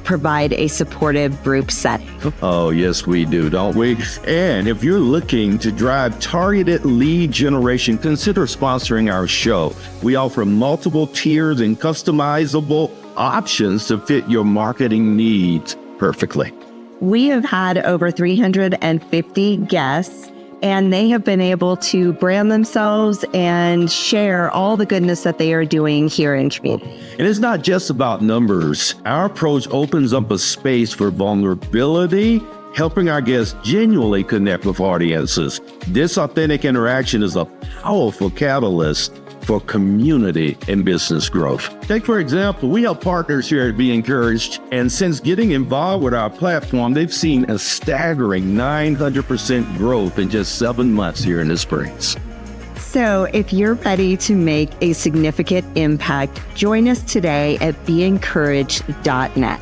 provide a supportive group setting. Oh, yes, we do, don't we? And if you're looking to drive targeted lead generation, consider sponsoring our show. We offer multiple tiers and customizable options to fit your marketing needs perfectly. We have had over 350 guests, and they have been able to brand themselves and share all the goodness that they are doing here in community. And it's not just about numbers. Our approach opens up a space for vulnerability, helping our guests genuinely connect with audiences. This authentic interaction is a powerful catalyst for community and business growth. Take, for example, we have partners here at Be Encouraged, and since getting involved with our platform, they've seen a staggering 900% growth in just 7 months here in the Springs. So if you're ready to make a significant impact, join us today at beencouraged.net.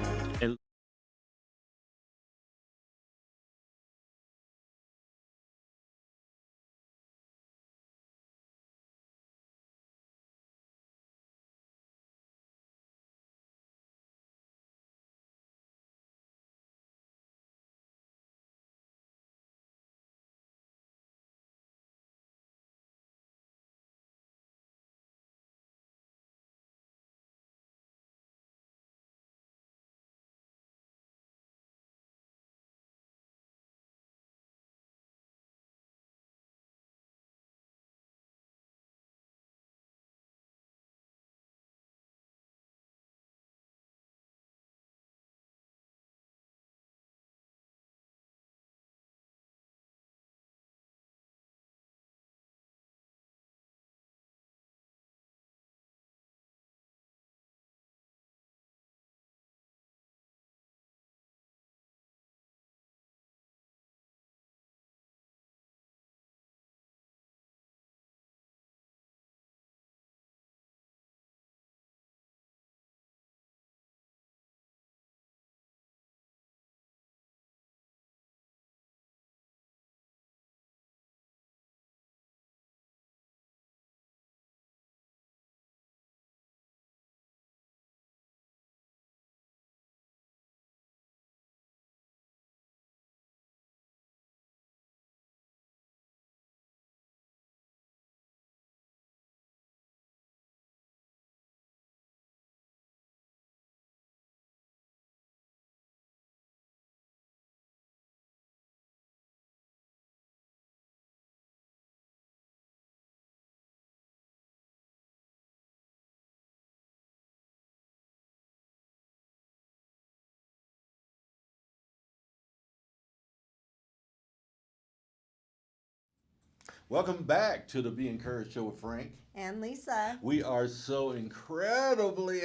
Welcome back to the Be Encouraged Show with Frank. And Lisa. We are so incredibly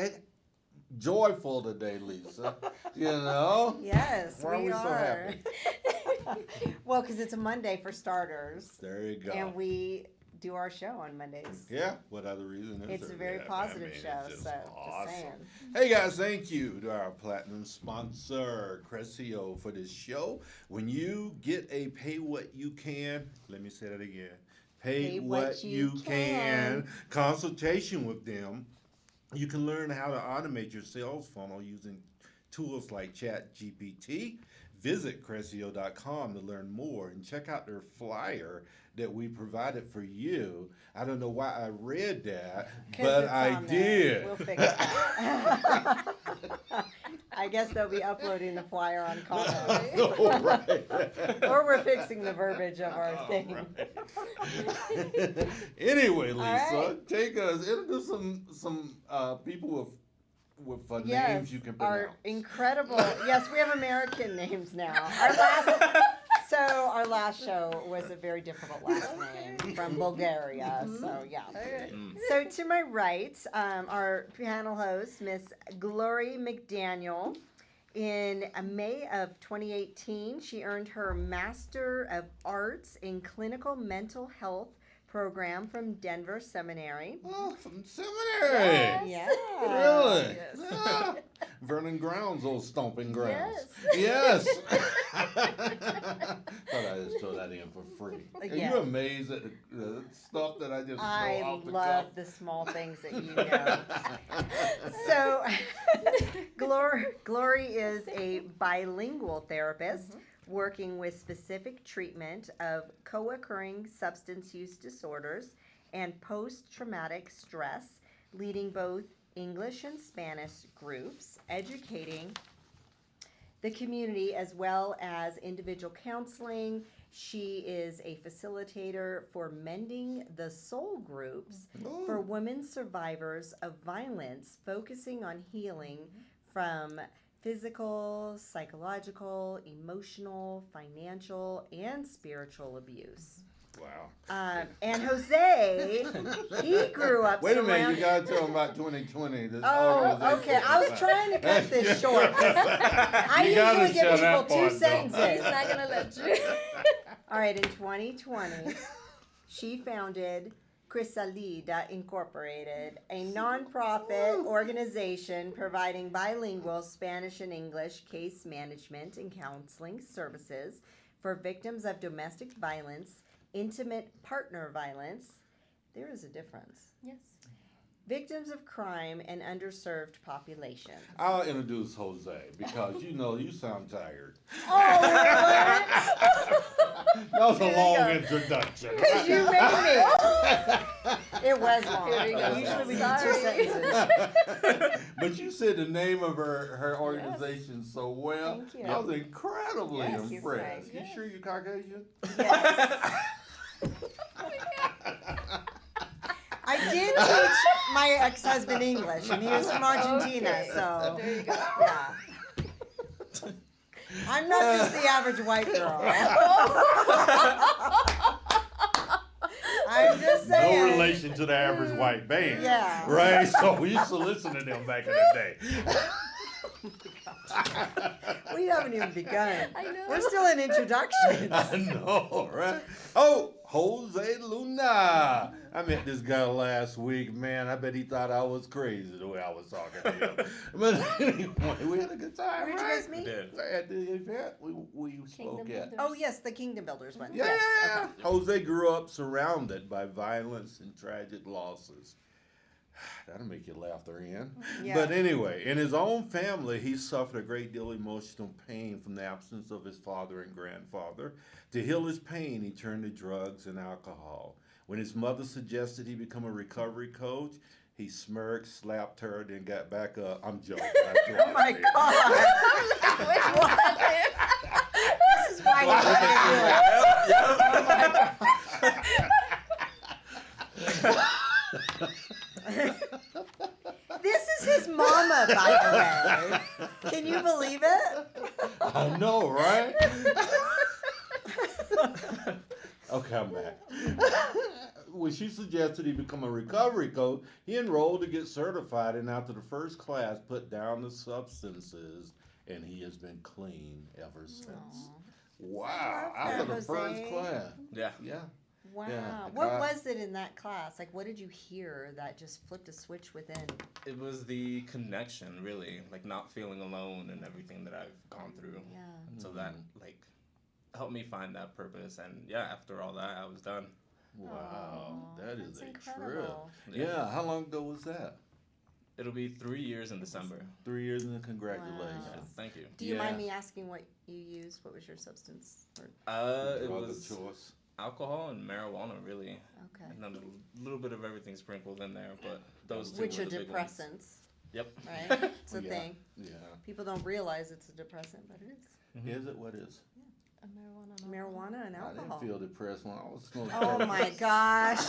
joyful today, Lisa. You know? Yes, Why are we so are. happy? Well, because it's a Monday for starters. There you go. And we do our show on Mondays. Yeah, what other reason is It's there? a very Yeah, positive it's show, just so awesome. just saying. Hey guys, thank you to our platinum sponsor, Crisálida, for this show. When you get a pay what you can, let me say that again. Pay what you can consultation with them. You can learn how to automate your sales funnel using tools like ChatGPT. Visit Crisálida.com to learn more and check out their flyer that we provided for you. I don't know why I read that, but it's I on there. did. We'll fix that. I guess they'll be uploading the flyer on comment. Oh, right. Or we're fixing the verbiage of our thing. Anyway, Lisa, right. take us introduce some people with names Yes, you can our pronounce. incredible. Yes, we have American names now. Our last show was a very difficult last name from Bulgaria. So yeah. So to my right, our panel host, Miss Glory McDaniel. In May of 2018, she earned her Master of Arts in Clinical Mental Health program from Denver Seminary. Oh, from seminary. Yeah. Really? Yeah. Vernon Ground's old stomping grounds. Yes. Thought I'd just throw that in for free. Are Yeah. you amazed at the stuff that I just throw I off the love cuff? the small things that you know. So, Glory is a bilingual therapist working with specific treatment of co-occurring substance use disorders and post-traumatic stress, leading both English and Spanish groups, educating the community as well as individual counseling. She is a facilitator for Mending the Soul groups for women survivors of violence, focusing on healing from physical, psychological, emotional, financial, and spiritual abuse. Wow. And Jose, he grew up Wait a minute, surrounded- you gotta tell them about 2020. This Oh, organization. okay. I was trying to cut this short. I You gotta usually give shut that people two part, though. sentences. He's not gonna let you. All right, in 2020, she founded Crisálida Incorporated, a nonprofit organization providing bilingual Spanish and English case management and counseling services for victims of domestic violence, intimate partner violence. There is a difference. Yes. Victims of crime and underserved populations. I'll introduce Jose because you know you sound tired. That was a long introduction. Because you made me. It was long. Here we go. Usually we do Sorry. 2 sentences. But you said the name of her organization so well. Thank you. I was incredibly Yes, you impressed. say. You sure you're Caucasian? I did teach my ex-husband English, and he was from Argentina, Okay. so There you go. yeah. I'm not just the average white girl. I'm just saying. No relation to the average white man. Yeah. Right? So we used to listen to them back in the day. We haven't even begun. I know. We're still in introductions. I know, right? Oh, Jose Luna. I met this guy last week, man. I bet he thought I was crazy the way I was talking to him. But anyway, we had a good time. Where'd you right? guys meet? At the event we spoke at. Oh yes, the Kingdom Builders one. Yeah. Yes. Okay. Jose grew up surrounded by violence and tragic losses. That'll make you laugh there, Ian. Yeah. But anyway, in his own family, he suffered a great deal of emotional pain from the absence of his father and grandfather. To heal his pain, he turned to drugs and alcohol. When his mother suggested he become a recovery coach, he smirked, slapped her, then got back up. I'm joking. Oh my God. This is why you This is his mama, by the way. Can you believe it? I know, right? Okay, I'm back. When she suggested he become a recovery coach, he enrolled to get certified, and after the first class, put down the substances, and he has been clean ever since. Wow! I love After that, the first Jose. class. Yeah. Yeah. Wow. Yeah, What God. was it in that class? Like, what did you hear that just flipped a switch within? It was the connection, really, like not feeling alone and everything that I've gone through. Yeah. And so that like helped me find that purpose. And yeah, after all that, I was done. Wow, that is That's a trip. incredible. Yeah, how long ago was that? It'll be 3 years in December. 3 years, and congratulations. Yeah, thank you. Do you Yeah. mind me asking what you used? What was your substance? Or, It Drug of was choice. alcohol and marijuana, really. okay. And then a little bit of everything sprinkled in there, but those two Which were are the big ones. depressants, Yep. right? It's a Yeah. thing. Yeah. People don't realize it's a depressant, but it is. Is it? What is? Marijuana and I alcohol. didn't feel depressed when I was smoking. Oh my gosh.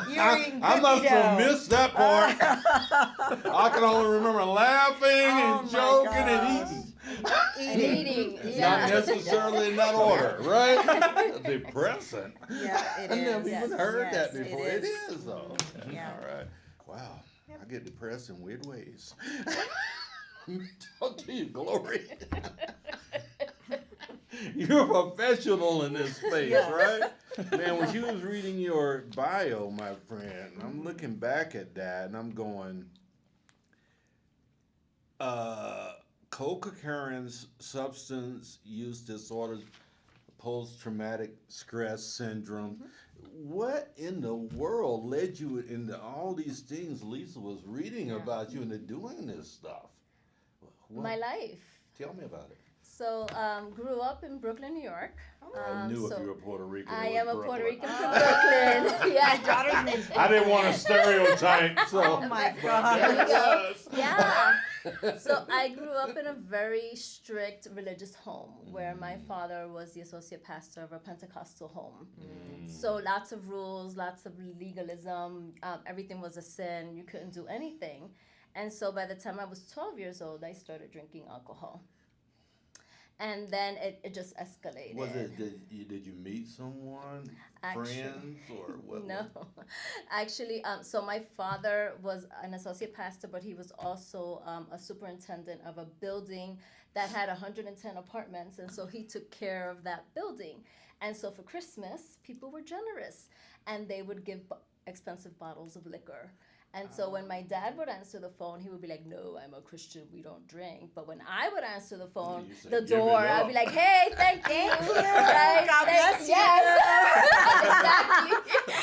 You're eating I must cookie have dough. missed that part. I can only remember laughing Oh and my joking and gosh. eating. Eating. Not Yeah. necessarily in that order, right? Depressant. Yeah, it I is. never even heard that Yes, before. It is though. Yeah. All right. Wow. I get depressed in weird ways. Talk to you, Glory. You're a professional in this space, right? Man, when you was reading your bio, my friend, I'm looking back at that and I'm going, co-occurrence substance use disorders, post-traumatic stress syndrome. What in the world led you into all these things Lisa was reading about you into doing this stuff? What? My life. Tell me about it. So, grew up in Brooklyn, New York. I knew so if you were Puerto Rican. I it am was a Puerto Brooklyn. Rican from Brooklyn. Yeah. My daughter's name's I didn't want to stereotype, so. Oh my gosh. There we go. Yeah. So I grew up in a very strict religious home where my father was the associate pastor of a Pentecostal home. So lots of rules, lots of legalism. Everything was a sin. You couldn't do anything. And so by the time I was 12 years old, I started drinking alcohol. And then it just escalated. Was it, did you meet someone, friends, or what? No, actually, so my father was an associate pastor, but he was also a superintendent of a building that had 110 apartments, and so he took care of that building. And so for Christmas, people were generous, and they would give expensive bottles of liquor. And so when my dad would answer the phone, he would be like, "No, I'm a Christian. We don't drink." But when I would answer the phone, You say, the "Give it door, I'd up." be like, "Hey, thank you, right? God bless you. Yes, exactly.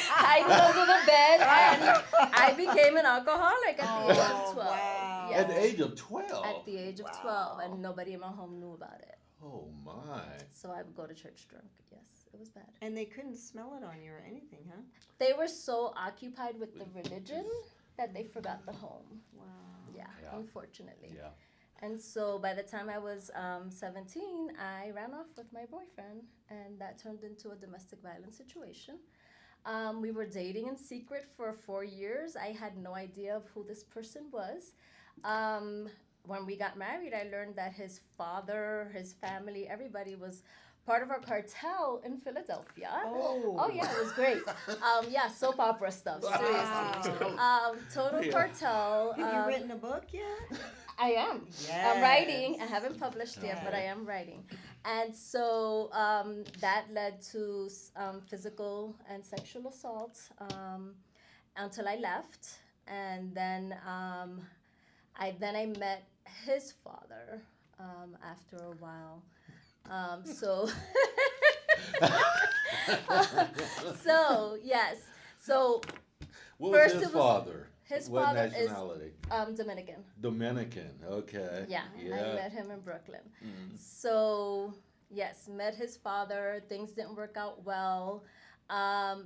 Hiding under the bed, and I became an alcoholic at the age of 12. wow. Yes. At the age of 12? At the age of 12, and nobody in my home knew about it. Oh, my. So I would go to church drunk. Yes, it was bad. And they couldn't smell it on you or anything, huh? They were so occupied with the religion that they forgot the home. Wow. Yeah, Yeah. unfortunately. Yeah. And so by the time I was 17, I ran off with my boyfriend, and that turned into a domestic violence situation. We were dating in secret for 4 years. I had no idea of who this person was. When we got married, I learned that his father, his family, everybody was part of our cartel in Philadelphia. Oh yeah, it was great. Yeah, soap opera stuff, seriously. Total cartel. Have you written a book yet? I am. I'm writing. I haven't published yet, but I am writing. And so that led to physical and sexual assault until I left. And then I met his father after a while. So yes. So What first was his it was- father? his What father nationality? is Dominican. Dominican, okay. Yeah, I met him in Brooklyn. So, yes, met his father. Things didn't work out well.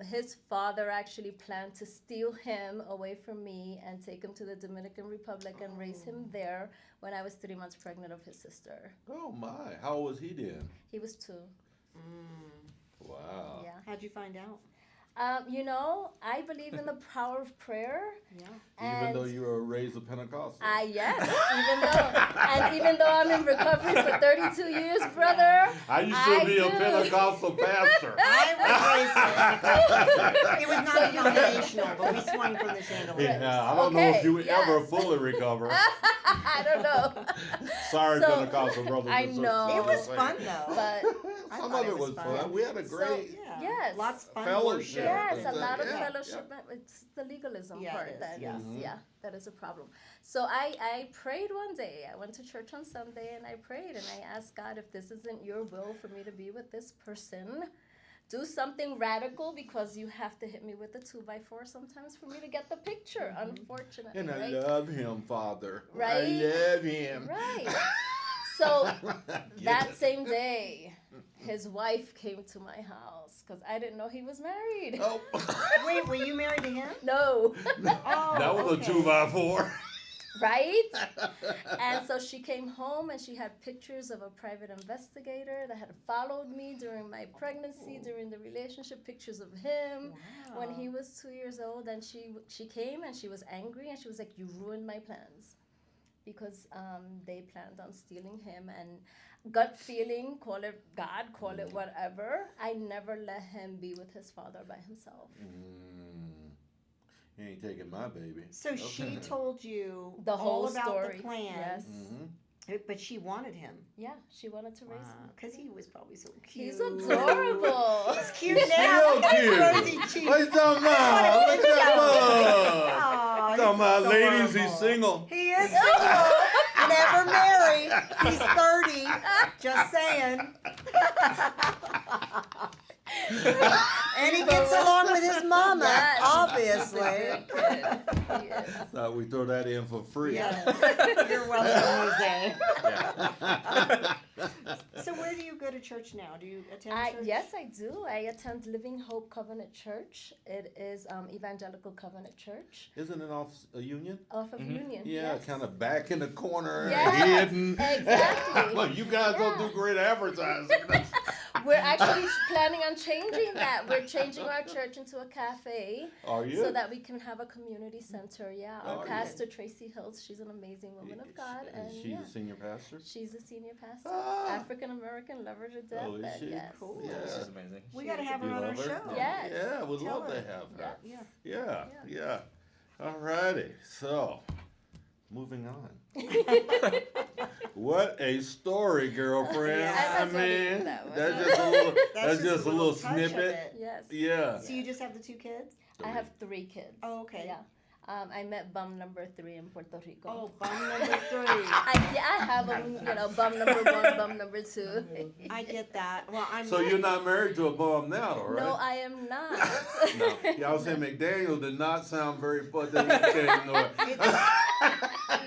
His father actually planned to steal him away from me and take him to the Dominican Republic and raise him there when I was 3 months pregnant of his sister. Oh, my. How old was he then? He was 2. Wow. Yeah. How'd you find out? You know, I believe in the power of prayer. Yeah. Even though you were raised a Pentecostal. Yes, even though I'm in recovery for 32 years, brother. I used to be a Pentecostal pastor. I was raised. It was not denominational, but we swung from the chandelier. Yeah, I don't know if you would ever fully recover. I don't know. Sorry, So, Pentecostal brothers I and sisters. know. It was fun though. But Some of it was fun. We had a great yes, Lots of fun fellowship. worship. yes, a Yeah, lot of yeah, fellowship. It's the legalism Yeah, part it is, that yeah. is, that is a problem. So I prayed one day. I went to church on Sunday and I prayed and I asked God, if this isn't your will for me to be with this person, do something radical, because you have to hit me with a 2x4 sometimes for me to get the picture, unfortunately. And I right? love him, Father. Right? I love him. Right. So that same day, his wife came to my house because I didn't know he was married. Oh. Wait, were you married to him? No. Oh, That was okay. a 2x4. Right? And so she came home and she had pictures of a private investigator that had followed me during my pregnancy, during the relationship, pictures of him when he was 2 years old. And she came and she was angry and she was like, you ruined my plans. Because they planned on stealing him, and gut feeling, call it God, call it whatever, I never let him be with his father by himself. He ain't taking my baby. So she told you The whole all about story. the plan, Yes. but she wanted him. Yeah, she wanted to raise him. Because he was probably so cute. He's adorable. He's cute now. Real cute. Rosy cheeks. What you talking about? Look at that. Aw, Talking about he's ladies, adorable. he's single. He is single. Never married. He's 30. Just saying. And he gets along with his mama, Yes. obviously. Yes. Thought we throw that in for free. Yes. You're welcome, Jose. So where do you go to church now? Do you attend church? Yes, I do. I attend Living Hope Covenant Church. It is Evangelical Covenant Church Isn't it off a Union? off of Union. Yeah, yes. kind of back in the corner, Yes, hidden. exactly. Well, you guys don't do great advertising. We're actually planning on changing that. We're changing our church into a cafe. Are you? So that we can have a community center. Yeah, our Are you? pastor, Tracy Hills, she's an amazing woman of God. And She's yeah, a senior pastor? she's a senior pastor. Ah. African American, love her to death. Oh, is and she? yes. Cool. Yeah. She's amazing. We got to have her You on our love her? show. Yes. Yeah, we'd Tell love to her. have her. Yes. Yeah. Yeah. All righty. So, moving on. What a story, girlfriend. Yeah. I I was waiting for mean, that one. that's just a little, That's that's just a little touch of snippet. it. Yes. Yeah. So you just have the 2 kids? I have 3 kids. Oh, okay. Yeah. I met bum number 3 in Puerto Rico. Oh, bum number 3. I have them, bum number 1, bum number 2. I get that. Well, I'm So you're not married to a bum now, though, right? No, I am not. No. Y'all say McDaniel did not sound very Puerto Rican or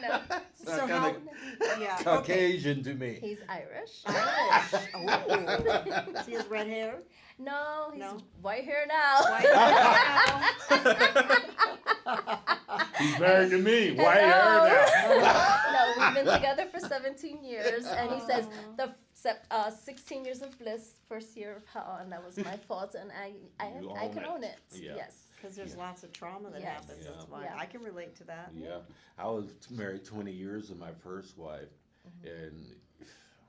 No. So kind how? of Yeah. Okay. Caucasian to me. He's Irish. Irish. Oh. Does he has red hair? No, he's No. white hair now. White hair? He's married to me. White hair now. No, we've been together for 17 years, and he says the 16 years of bliss, first year of hell, and that was my fault, and You I own can it. own it. Yeah. Yes. Because there's lots of trauma that Yes. happens. That's why Yeah. I can relate to that. Yeah, I was married 20 years to my first wife, and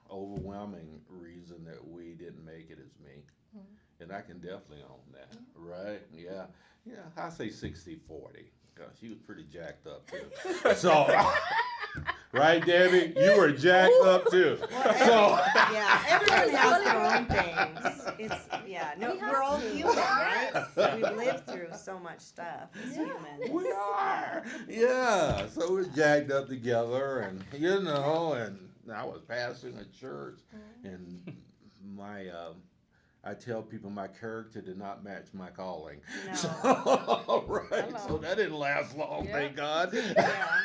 overwhelming reason that we didn't make it is me. And I can definitely own that, right? Yeah, I say 60-40, because she was pretty jacked up too. So, right, Debbie? You were jacked up too. So, Yeah, everyone has their own things. No, we're all human, right? We've lived through so much stuff as humans. we are. Yeah, so we're jacked up together, and and I was pastoring a church, and my I tell people my character did not match my calling. No. So, right, so that didn't last long, Yeah. thank God. Yeah.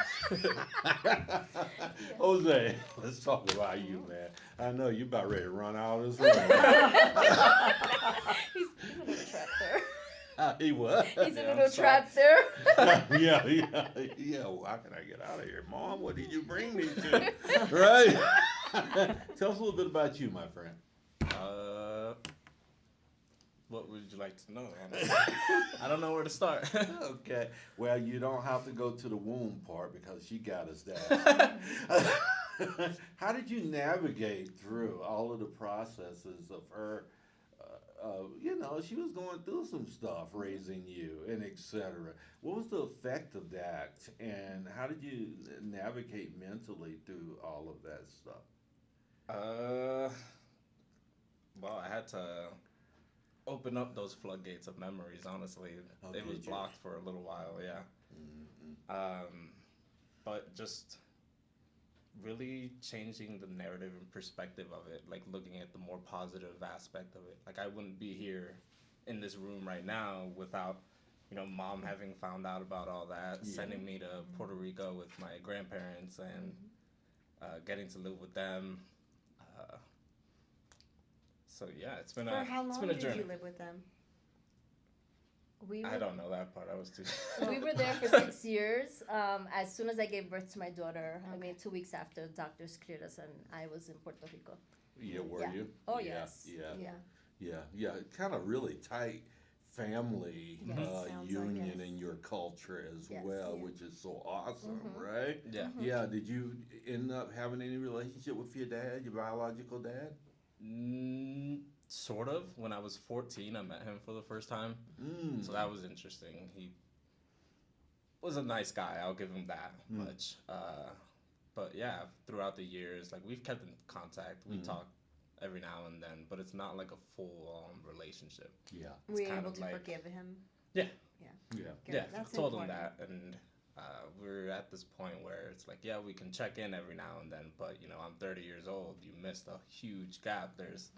Jose, let's talk about you, man. I know you about ready to run out of this room. He's a little trapped there. He was. He's a Yeah, little I'm sorry. trapped there. Yeah. Well, how can I get out of here? Mom, what did you bring me to? Right? Tell us a little bit about you, my friend. What would you like to know? I don't know where to start. Okay. Well, you don't have to go to the womb part because she got us that. How did you navigate through all of the processes of her? She was going through some stuff raising you and etc. What was the effect of that, and how did you navigate mentally through all of that stuff? Well, I had to open up those floodgates of memories. Honestly, it was blocked for a little while. Yeah. But just really changing the narrative and perspective of it, like looking at the more positive aspect of it. Like I wouldn't be here in this room right now without, mom having found out about all that, sending me to Puerto Rico with my grandparents and getting to live with them. So yeah, it's been For how it's long been a did journey. you live with them? I don't know that part. I was too. We were there for 6 years. As soon as I gave birth to my daughter, 2 weeks after, doctors cleared us, and I was in Puerto Rico. Yeah, were Yeah. you? Oh, Yeah, yes. Yeah. Yeah. Yeah. Kind of really tight family Yes. Sounds like union it. in your culture as Yes. well, Yeah. which is so awesome, Mhm. right? Yeah. Yeah. Did you end up having any relationship with your dad, your biological dad? Sort of. When I was 14, I met him for the first time. So that was interesting. He was a nice guy. I'll give him that much. But yeah, throughout the years, like we've kept in contact. We talk every now and then, but it's not like a full-on relationship. Yeah. Were you kind able of to like- forgive him? Yeah. Good. Yeah, That's told him important. that, and we're at this point where it's like, yeah, we can check in every now and then, but I'm 30 years old. You missed a huge gap. There's,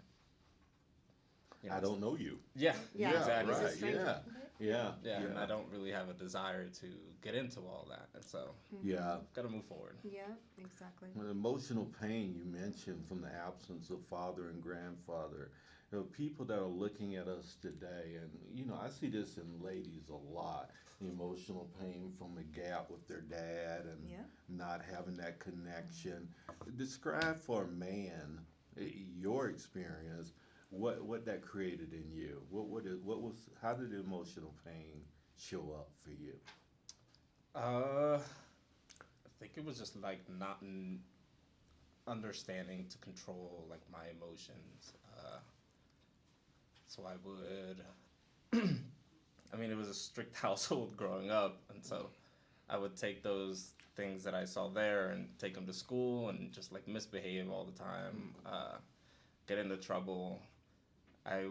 I don't know you. Yeah, Yeah, exactly. he's a Right. stranger. Yeah. And I don't really have a desire to get into all that, and so Yeah. gotta move forward. Yeah, exactly. Well, emotional pain you mentioned from the absence of father and grandfather. People that are looking at us today, and I see this in ladies a lot. The emotional pain from the gap with their dad and Yeah. not having that connection. Describe for a man your experience, what that created in you. How did emotional pain show up for you? I think it was just like not understanding to control like my emotions. So I would, it was a strict household growing up, and so I would take those things that I saw there and take them to school and just like misbehave all the time, get into trouble. I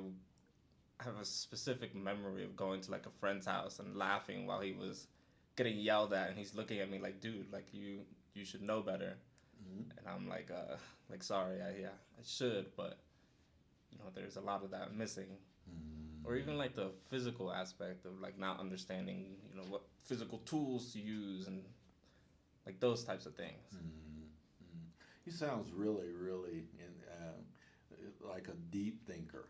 have a specific memory of going to like a friend's house and laughing while he was getting yelled at, and he's looking at me like, dude, like you should know better. And I'm like sorry, I should, but there's a lot of that missing. Or even like the physical aspect of like not understanding, what physical tools to use and like those types of things. He sounds really, really like a deep thinker.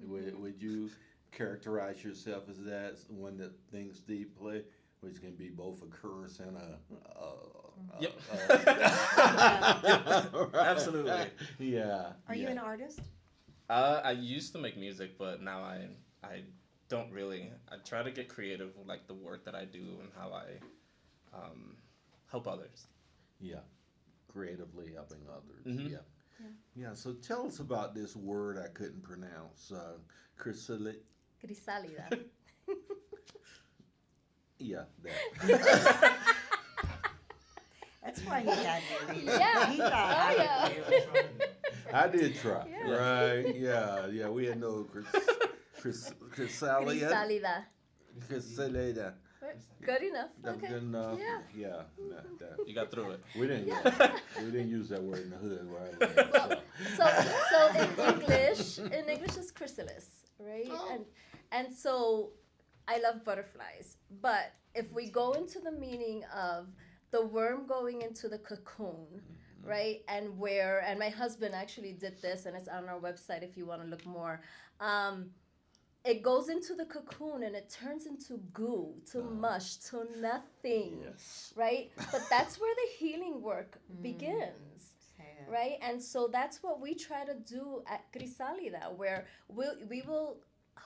Would you characterize yourself as that, one that thinks deeply, which can be both a curse and Yep. Absolutely. Yeah. Are you an artist? I used to make music, but now I don't really. I try to get creative with like the work that I do and how I help others. Yeah. Creatively helping others. Mhm. Yeah. So tell us about this word I couldn't pronounce. Crisálida. Crisálida. Yeah. That. That's why he had you. Yeah. He thought I Oh, would do it. I did try. Yeah. Right. Yeah. We had no Crisálida. Crisálida. Crisálida. Good enough. That's Okay. good enough. Yeah. Yeah. You got through it. We didn't use that word in the hood where I lived. So in English is chrysalis, right? Oh. And so I love butterflies, but if we go into the meaning of the worm going into the cocoon, right? And my husband actually did this, and it's on our website if you want to look more. It goes into the cocoon and it turns into goo, to mush, to nothing, Yes. right? But that's where the healing work begins, right? And so that's what we try to do at Crisálida, where we will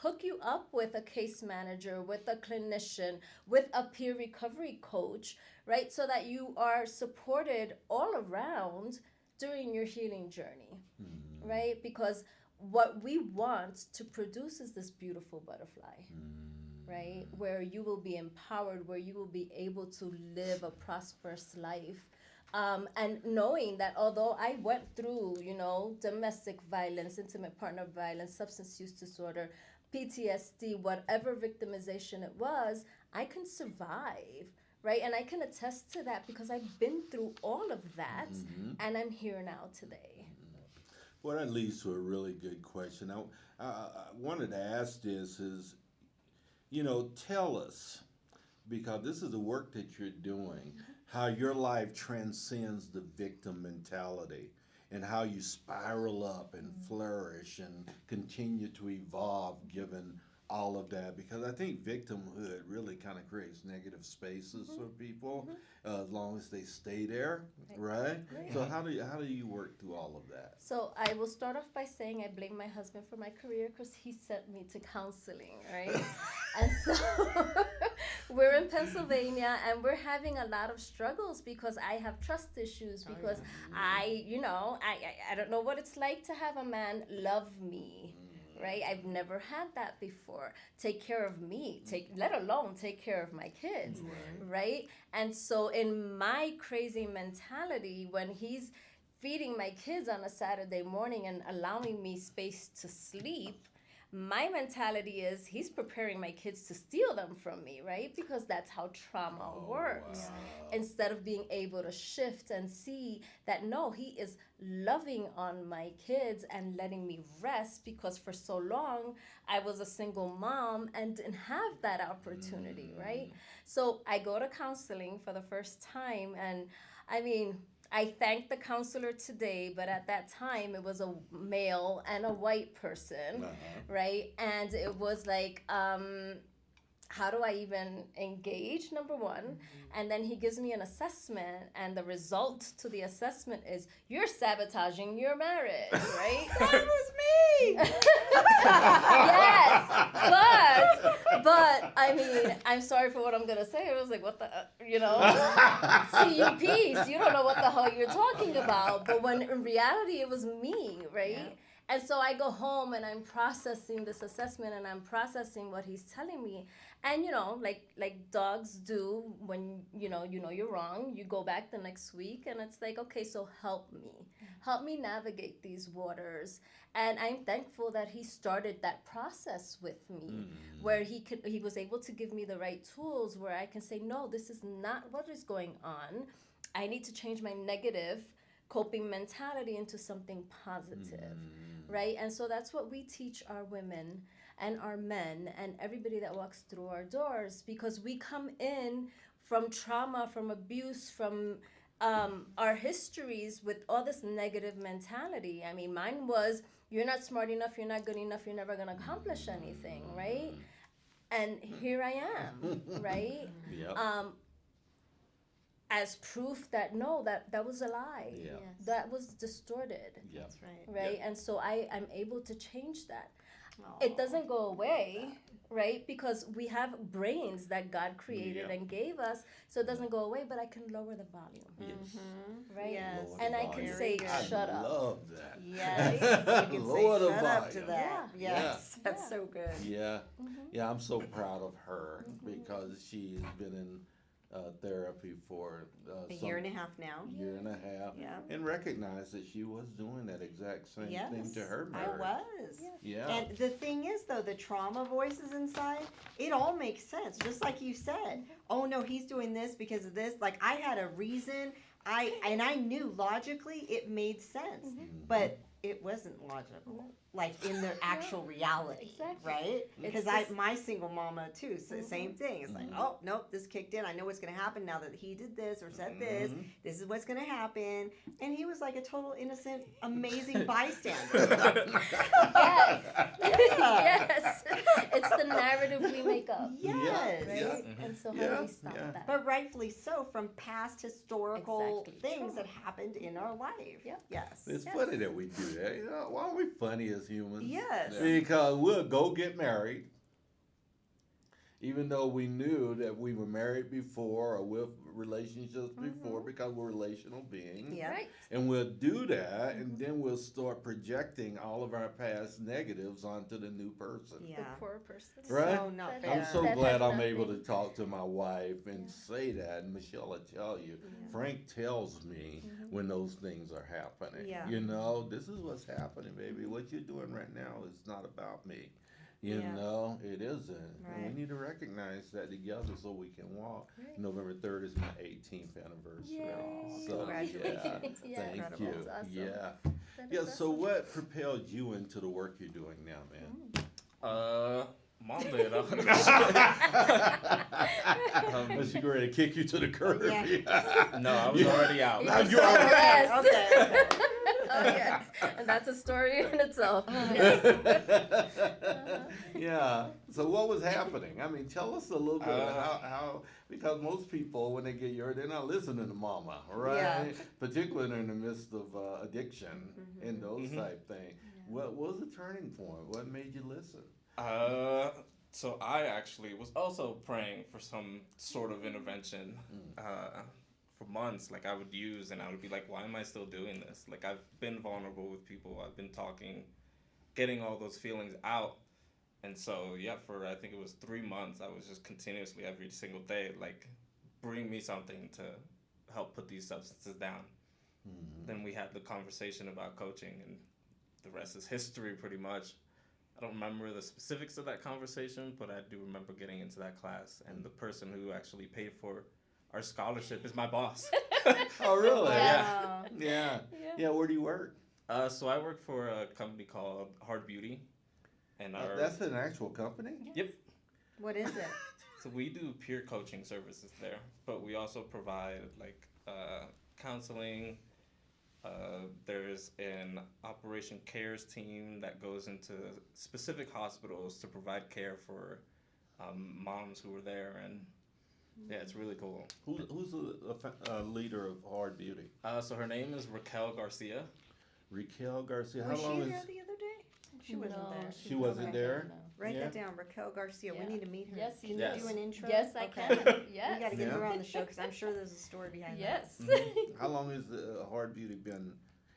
hook you up with a case manager, with a clinician, with a peer recovery coach, right? So that you are supported all around during your healing journey, right? Because what we want to produce is this beautiful butterfly, right? Where you will be empowered, where you will be able to live a prosperous life. And knowing that although I went through, domestic violence, intimate partner violence, substance use disorder, PTSD, whatever victimization it was, I can survive, right? And I can attest to that because I've been through all of that, and I'm here now today. Well, that leads to a really good question. I wanted to ask this is, tell us, because this is the work that you're doing, how your life transcends the victim mentality and how you spiral up and flourish and continue to evolve given all of that, because I think victimhood really kind of creates negative spaces for people as long as they stay there, right? So how do you work through all of that? So I will start off by saying I blame my husband for my career because he sent me to counseling, right? And so we're in Pennsylvania and we're having a lot of struggles because I have trust issues because I don't know what it's like to have a man love me. Right? I've never had that before. Take care of me, let alone take care of my kids, right? And so in my crazy mentality, when he's feeding my kids on a Saturday morning and allowing me space to sleep, my mentality is he's preparing my kids to steal them from me, right? Because that's how trauma works. Wow. Instead of being able to shift and see that, no, he is loving on my kids and letting me rest, because for so long I was a single mom and didn't have that opportunity, right? So I go to counseling for the first time, and I thank the counselor today, but at that time it was a male and a white person, right? And it was like, how do I even engage, number one? And then he gives me an assessment, and the result to the assessment is, you're sabotaging your marriage, right? That was me. Yes, but I'm sorry for what I'm gonna say. It was like, what the, CUPs, you don't know what the hell you're talking about. But when in reality it was me, right? Yeah. And so I go home and I'm processing this assessment and I'm processing what he's telling me. And like dogs do, when you're wrong, you go back the next week and it's like, okay, so help me navigate these waters. And I'm thankful that he started that process with me, where he was able to give me the right tools where I can say, no, this is not what is going on. I need to change my negative coping mentality into something positive, right? And so that's what we teach our women and our men and everybody that walks through our doors, because we come in from trauma, from abuse, from our histories with all this negative mentality. Mine was, you're not smart enough, you're not good enough, you're never going to accomplish anything, right? And here I am, right? Yep. As proof that no, that was a lie. Yeah. Yes. That was distorted. Yep. That's right. Right? Yep. And so I'm able to change that. It doesn't go away, right? Because we have brains that God created and gave us, so it doesn't go away, but I can lower the volume. Yes. Right? Yes. Lower And the I can volume. say, shut I up. love that. Yes. You can Lower the say shut up to volume. that. Yeah. Yes. That's so good. Yeah. Yeah, I'm so proud of her because she has been in therapy for A year and a half now. year and a half, Yeah. and recognized that she was doing that exact same Yes, thing to her I marriage. was. Yeah. And the thing is, though, the trauma voices inside, it all makes sense. Just like you said, oh no, he's doing this because of this. Like, I had a reason. I knew logically it made sense, but it wasn't logical, like in their actual reality, Exactly. right? Because It's my single mama too, so same thing. It's like, oh nope, this kicked in. I know what's gonna happen now that he did this or said this. This is what's gonna happen, and he was like a total innocent, amazing bystander. Yes. Yes. It's the narrative we make up. Yes. Right? Yeah. And so how Yeah. do we stop Yeah. that? But rightfully so, from past historical Exactly. things that happened in our life. Yep. Yes. It's funny that we do that. Why are we funny as as humans. Yes. Because we'll go get married, even though we knew that we were married before or with relationships before, because we're relational beings. Yeah. Right. And we'll do that, and then we'll start projecting all of our past negatives onto the new person. Yeah. The poor person. Right? So not That fair. I'm so That glad had I'm able to nothing. talk to my wife and say that. And Michelle will tell you. Frank tells me when those things are happening. Yeah. You know, this is what's happening, baby. What you're doing right now is not about me. You Yeah. know, it isn't. And Right. we need to recognize that together so we can walk. Right. November 3rd is my 18th anniversary. Yay. So, Congratulations. yeah, thank Incredible. you. That's awesome. Yeah. That Yeah, is so awesome. what propelled you into the work you're doing now, man? Mom did. Was she ready to kick you to the curb? Yeah. No, I was already out. Now you're out. Yes. Okay. Oh, yes. And that's a story in itself. Yeah. So what was happening? I mean, tell us a little bit about how because most people when they get yours, they're not listening to mama, right? Yeah. Particularly in the midst of addiction and those type things. What was the turning point? What made you listen? So I actually was also praying for some sort of intervention for months. Like I would use and I would be like, why am I still doing this? Like I've been vulnerable with people. I've been talking, getting all those feelings out. And so, yeah, for I think it was 3 months, I was just continuously every single day, like, bring me something to help put these substances down. Then we had the conversation about coaching, and the rest is history pretty much. I don't remember the specifics of that conversation, but I do remember getting into that class, and the person who actually paid for our scholarship is my boss. Oh, really? Wow. Yeah. Yeah, where do you work? So I work for a company called Hard Beauty. And That's an actual company? Yep. What is it? So we do peer coaching services there, but we also provide like counseling. There's an Operation Cares team that goes into specific hospitals to provide care for moms who are there, and yeah, it's really cool. Who's the leader of Hard Beauty? So her name is Raquel Garcia. Raquel Garcia. Was How long she is there the other day? She wasn't No, there. she wasn't there? Write Yeah. that down, Raquel Garcia. Yeah. We need to meet her. Yes, Can you you do. do an intro? Yes, I Okay. can. Yes. We got to get Yeah. her on the show because I'm sure there's a story behind Yes. How long has Hard Beauty been?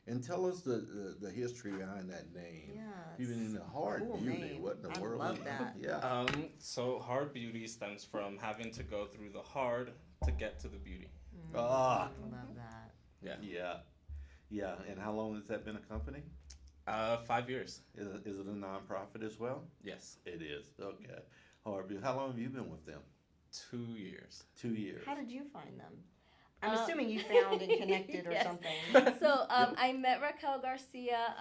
And tell us the history behind that name. Yeah, Even in the Hard cool Beauty, name. what in the I world? love is that. Yeah. So Hard Beauty stems from having to go through the hard to get to the beauty. Ah. Love that. Yeah. Yeah. Yeah. And how long has that been a company? 5 years. Is it a nonprofit as well? Yes. It is. Okay. Hard Beauty. How long have you been with them? 2 years. 2 years. How did you find them? I'm assuming you found and connected or Yes. something. So I met Raquel Garcia.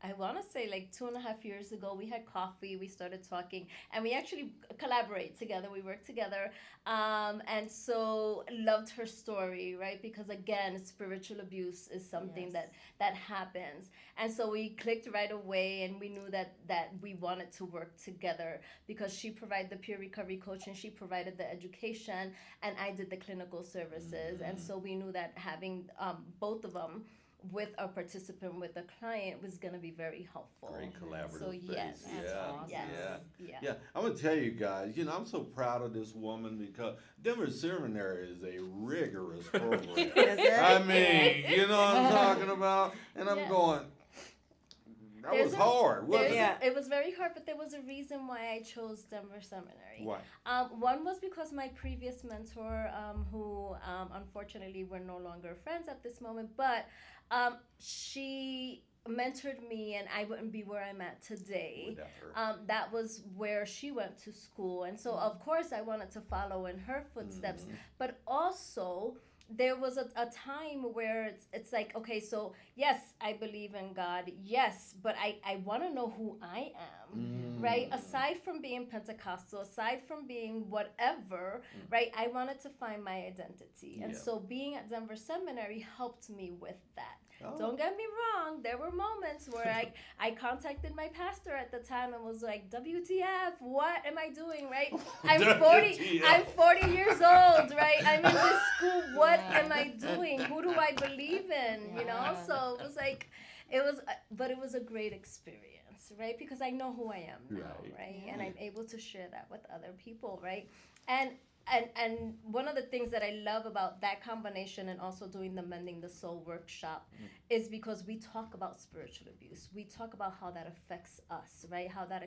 I want to say like 2.5 years ago. We had coffee. We started talking, and we actually collaborate together. We work together, and so loved her story, right? Because again, spiritual abuse is something Yes. that happens, and so we clicked right away, and we knew that we wanted to work together because she provided the peer recovery coaching, she provided the education, and I did the clinical services, and so we knew that having both of them with a participant, with a client, was going to be very helpful. Great collaborative. So space. yes, That's Yeah. awesome. yes, Yeah. yeah. Yeah, I'm gonna tell you guys. You know, I'm so proud of this woman because Denver Seminary is a rigorous program. Is it? I mean, you know what I'm talking about, and I'm Yes. going. That There's was a- hard. Wasn't There's it? a- it was very hard, but there was a reason why I chose Denver Seminary. Why? One was because my previous mentor, who unfortunately we're no longer friends at this moment, but she mentored me, and I wouldn't be where I'm at today. Without her. That was where she went to school, and so of course I wanted to follow in her footsteps. But also there was a time where it's like, okay, so yes, I believe in God, yes, but I want to know who I am, right? Aside from being Pentecostal, aside from being whatever, right? I wanted to find my identity, and Yeah. so being at Denver Seminary helped me with that. Oh. Don't get me wrong, there were moments where I contacted my pastor at the time and was like, WTF, what am I doing, right? I'm 40 years old, right? I'm in this school, what am I doing? Who do I believe in, you know? So it was like, but it was a great experience, right? Because I know who I am now, right? And I'm able to share that with other people, right? And one of the things that I love about that combination and also doing the Mending the Soul workshop is because we talk about spiritual abuse. We talk about how that affects us, right? How that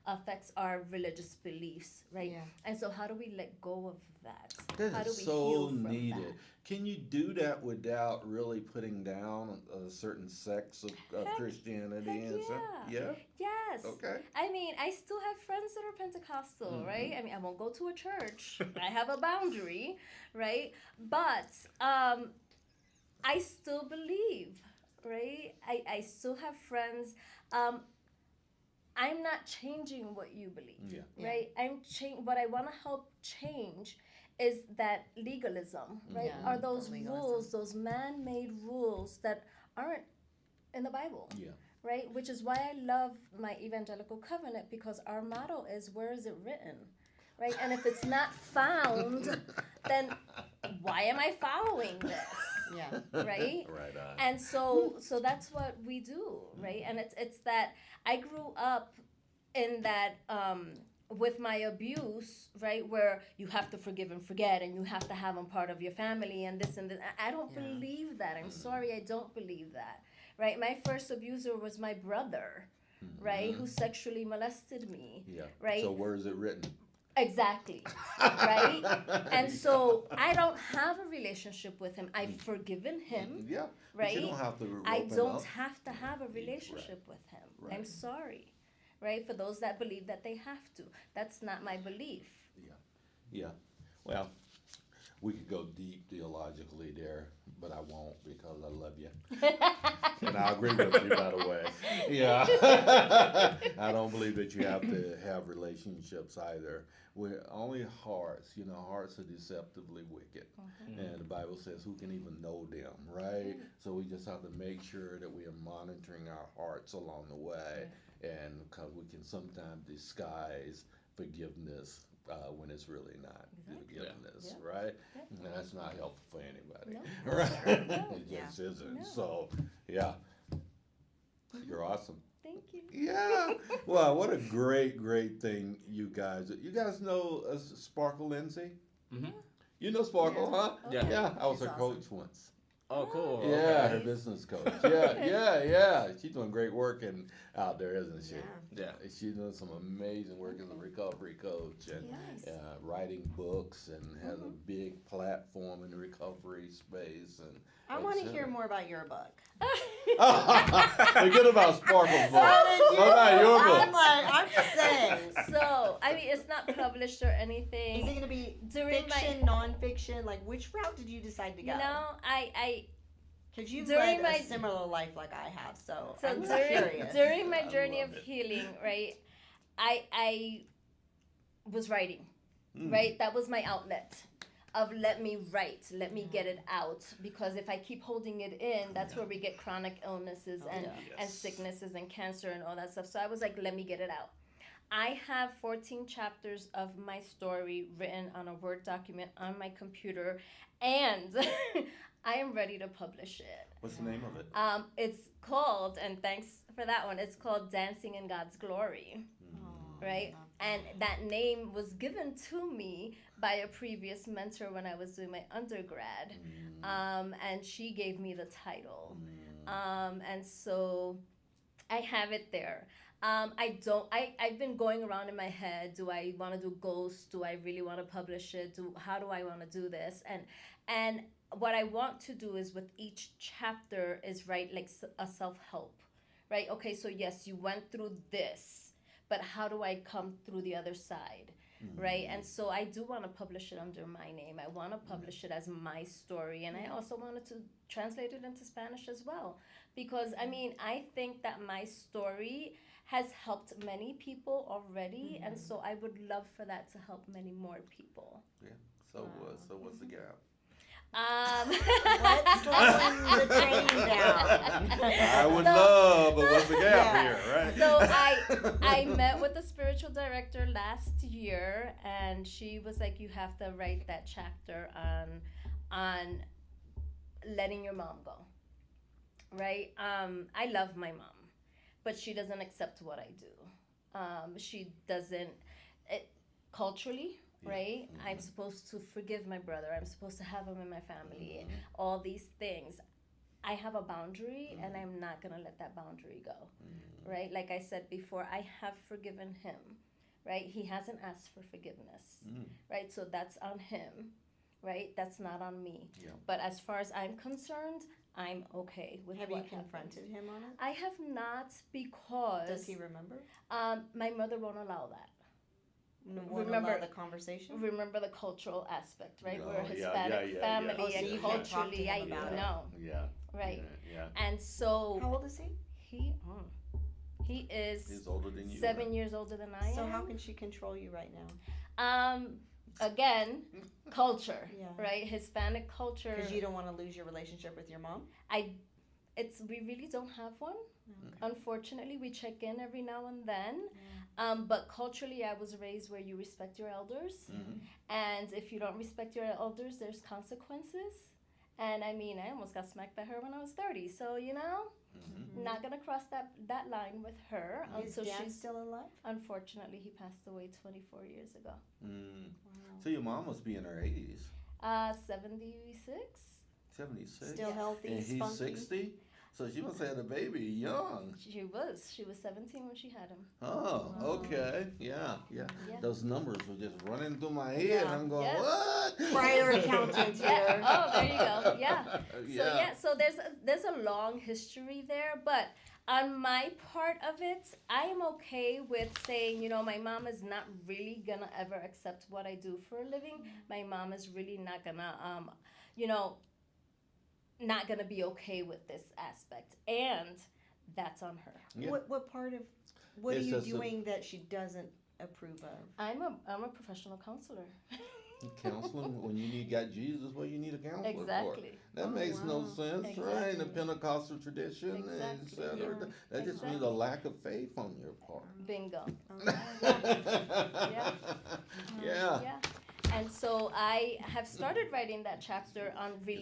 affects our religious beliefs, right? Yeah. And so how do we let go of that? That How do is we so heal from needed. that? Can you do that without really putting down a certain sects of Christianity heck and stuff? yeah. Yeah. Yes. Okay. I mean, I still have friends that are Pentecostal, Mm-hmm. right? I mean, I won't go to a church. I have a boundary, right? But I still believe, right? I still have friends. I'm not changing what you believe, right? What I want to help change is that legalism, right? Yeah, Are those the legalism. rules, those man-made rules that aren't in the Bible? Yeah. Right? Which is why I love my evangelical covenant, because our motto is, where is it written? Right? And if it's not found, then why am I following this? Yeah. Right? Right on. And so that's what we do, right? And it's that I grew up in that with my abuse, right, where you have to forgive and forget, and you have to have them part of your family, and this and that. I don't believe that. I'm sorry, I don't believe that. Right? My first abuser was my brother, right, who sexually molested me. Yeah. Right? So where is it written? Exactly. Right? And so I don't have a relationship with him. I've forgiven him. Yeah. Right? But you don't have to. I open don't up. have to have a relationship with him. Right. I'm sorry. Right? For those that believe that they have to. That's not my belief. Yeah. Well, we could go deep theologically there, but I won't because I love you. And I agree with you, by the way. Yeah. I don't believe that you have to have relationships either. We're only hearts, hearts are deceptively wicked. And the Bible says, who can even know them, right? So we just have to make sure that we are monitoring our hearts along the way. And because we can sometimes disguise forgiveness when it's really not forgiveness, right? And that's not helpful for anybody, right? It just isn't. No. So, yeah, you're awesome. Thank you. Yeah. Well, what a great thing, you guys. You guys know Sparkle Lindsay? Mm-hmm. You know Sparkle, huh? Yeah. Yeah, I was She's her awesome. coach once. Oh, cool. Yeah, Okay. her business coach. Yeah. She's doing great work out there, isn't she? Yeah. She's doing some amazing work as a recovery coach and Yes. writing books and has a big platform in the recovery space. And I want to hear more about your book. Forget about Sparkle's book. What about your book? I'm just saying. So, I mean, it's not published or anything. Is it going to be During my- fiction, nonfiction? Like, which route did you decide to go? You know, I Because you've during led my- a similar life like I have, so so I'm during curious. during my I journey love of it. healing, right, I was writing, right? That was my outlet of let me write, let me get it out, because if I keep holding it in, that's where we get chronic illnesses and sicknesses and cancer and all that stuff. So I was like, let me get it out. I have 14 chapters of my story written on a Word document on my computer, and I am ready to publish it. What's the name of it? It's called, and thanks for that one, it's called Dancing in God's Glory, right? And that name was given to me by a previous mentor when I was doing my undergrad, and she gave me the title. And so I have it there. I've been going around in my head, do I want to do ghosts? Do I really want to publish it? How do I want to do this? And what I want to do is with each chapter is write like a self-help, right? Okay, so yes, you went through this, but how do I come through the other side, right? And so I do want to publish it under my name. I want to publish it as my story, and I also wanted to translate it into Spanish as well, because I mean, I think that my story has helped many people already, and so I would love for that to help many more people. Yeah. So what's the gap? Let's slow the train down. I would love, but what's the gap here, right? So I met with the spiritual director last year, and she was like, you have to write that chapter on letting your mom go. right? I love my mom, but she doesn't accept what I do. She doesn't, culturally, right? I'm supposed to forgive my brother. I'm supposed to have him in my family. All these things. I have a boundary, and I'm not going to let that boundary go, right? Like I said before, I have forgiven him, right? He hasn't asked for forgiveness, right? So that's on him, right? That's not on me. Yeah. But as far as I'm concerned, I'm okay with Have what you confronted him on it? I have not, because Does he remember? my mother won't allow that. Won't allow the conversation? Remember the cultural aspect, right? Oh, We're a yeah, Hispanic yeah, family, Oh, so and you can't talk to culturally, him I about it. know, Yeah. right? Yeah. And so How old is he? he is He's older than you. 7 years older than I So am. how can she control you right now? Again, culture, Yeah. right? Hispanic culture. Because you don't want to lose your relationship with your mom? We really don't have one. Unfortunately, we check in every now and then. But culturally, I was raised where you respect your elders. And if you don't respect your elders, there's consequences. And I mean, I almost got smacked by her when I was 30. So, not going to cross that line with her. Is So Dad she's still alive? Unfortunately, he passed away 24 years ago. So your mom must be in her 80s. 76. 76. Still healthy, And he's spunky? 60? So she must have had a baby young. She was 17 when she had him. Oh, okay. Yeah. Yeah. Those numbers were just running through my head. Yeah. I'm going, Yes. what? Prior accountant here. Yeah. Oh, there you go. Yeah. Yeah. So there's a long history there, but on my part of it, I am okay with saying, my mom is not really gonna ever accept what I do for a living. My mom is really not gonna, not gonna be okay with this aspect, and that's on her. Yeah. What part of what It's are you just doing that she doesn't approve of? I'm a professional counselor. Counseling, when you got Jesus, what you need a counselor for? Exactly. That makes no sense, right? In the Exactly. Pentecostal tradition, and Exactly. et cetera. Yeah. That just means a lack of faith on your part. Bingo. Yeah. Yeah. Yeah. And so I have started writing that chapter on It's a real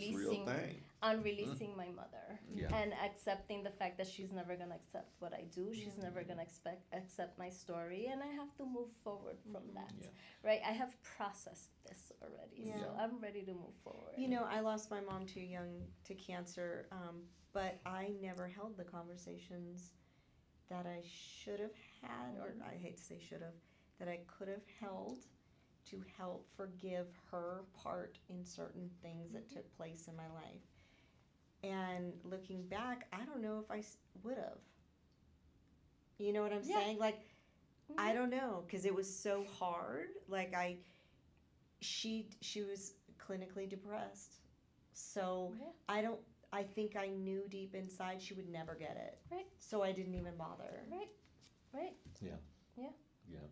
releasing thing. my mother, Yeah. and accepting the fact that she's never gonna accept what I do. She's never gonna accept my story, and I have to move forward from that. Yeah. Right? I have processed this already, Yeah. so I'm ready to move forward. I lost my mom too young to cancer, but I never held the conversations that I should have had, or I hate to say should have, that I could have held to help forgive her part in certain things that took place in my life. And looking back, I don't know if I would have. You know what I'm saying? Like, I don't know, because it was so hard. Like, she was clinically depressed. So I think I knew deep inside she would never get it. Right. So I didn't even bother. Right. Yeah. Yeah. Yeah.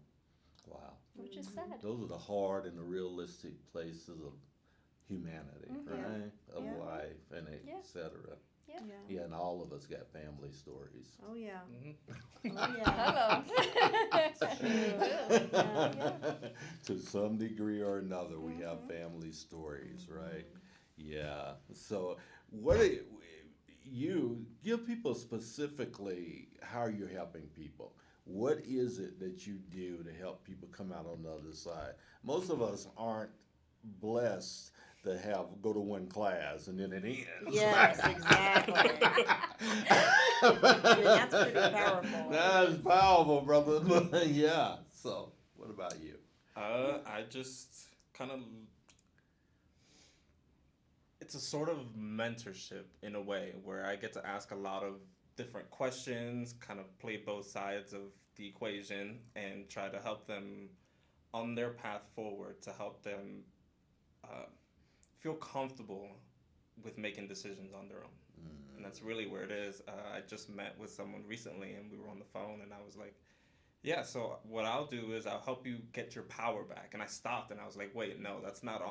Wow. Which is sad. Those are the hard and the realistic places of humanity, right? Of Yeah. life and et cetera. Yeah. Yeah, and all of us got family stories. Oh, yeah. Mm-hmm. Oh, yeah. Hello. To some degree or another, we have family stories, right? Yeah. So, what do you give people specifically how you're helping people? What is it that you do to help people come out on the other side? Most of us aren't blessed to go to one class and then it ends. Yes, exactly. That's pretty powerful. That's powerful, brother. Yeah. So, what about you? I just kind of, it's a sort of mentorship in a way where I get to ask a lot of different questions, kind of play both sides of the equation and try to help them on their path forward, to help them feel comfortable with making decisions on their own. And that's really where it is. I just met with someone recently and we were on the phone and I was like, yeah, so what I'll do is I'll help you get your power back. And I stopped and I was like, wait, no, that's not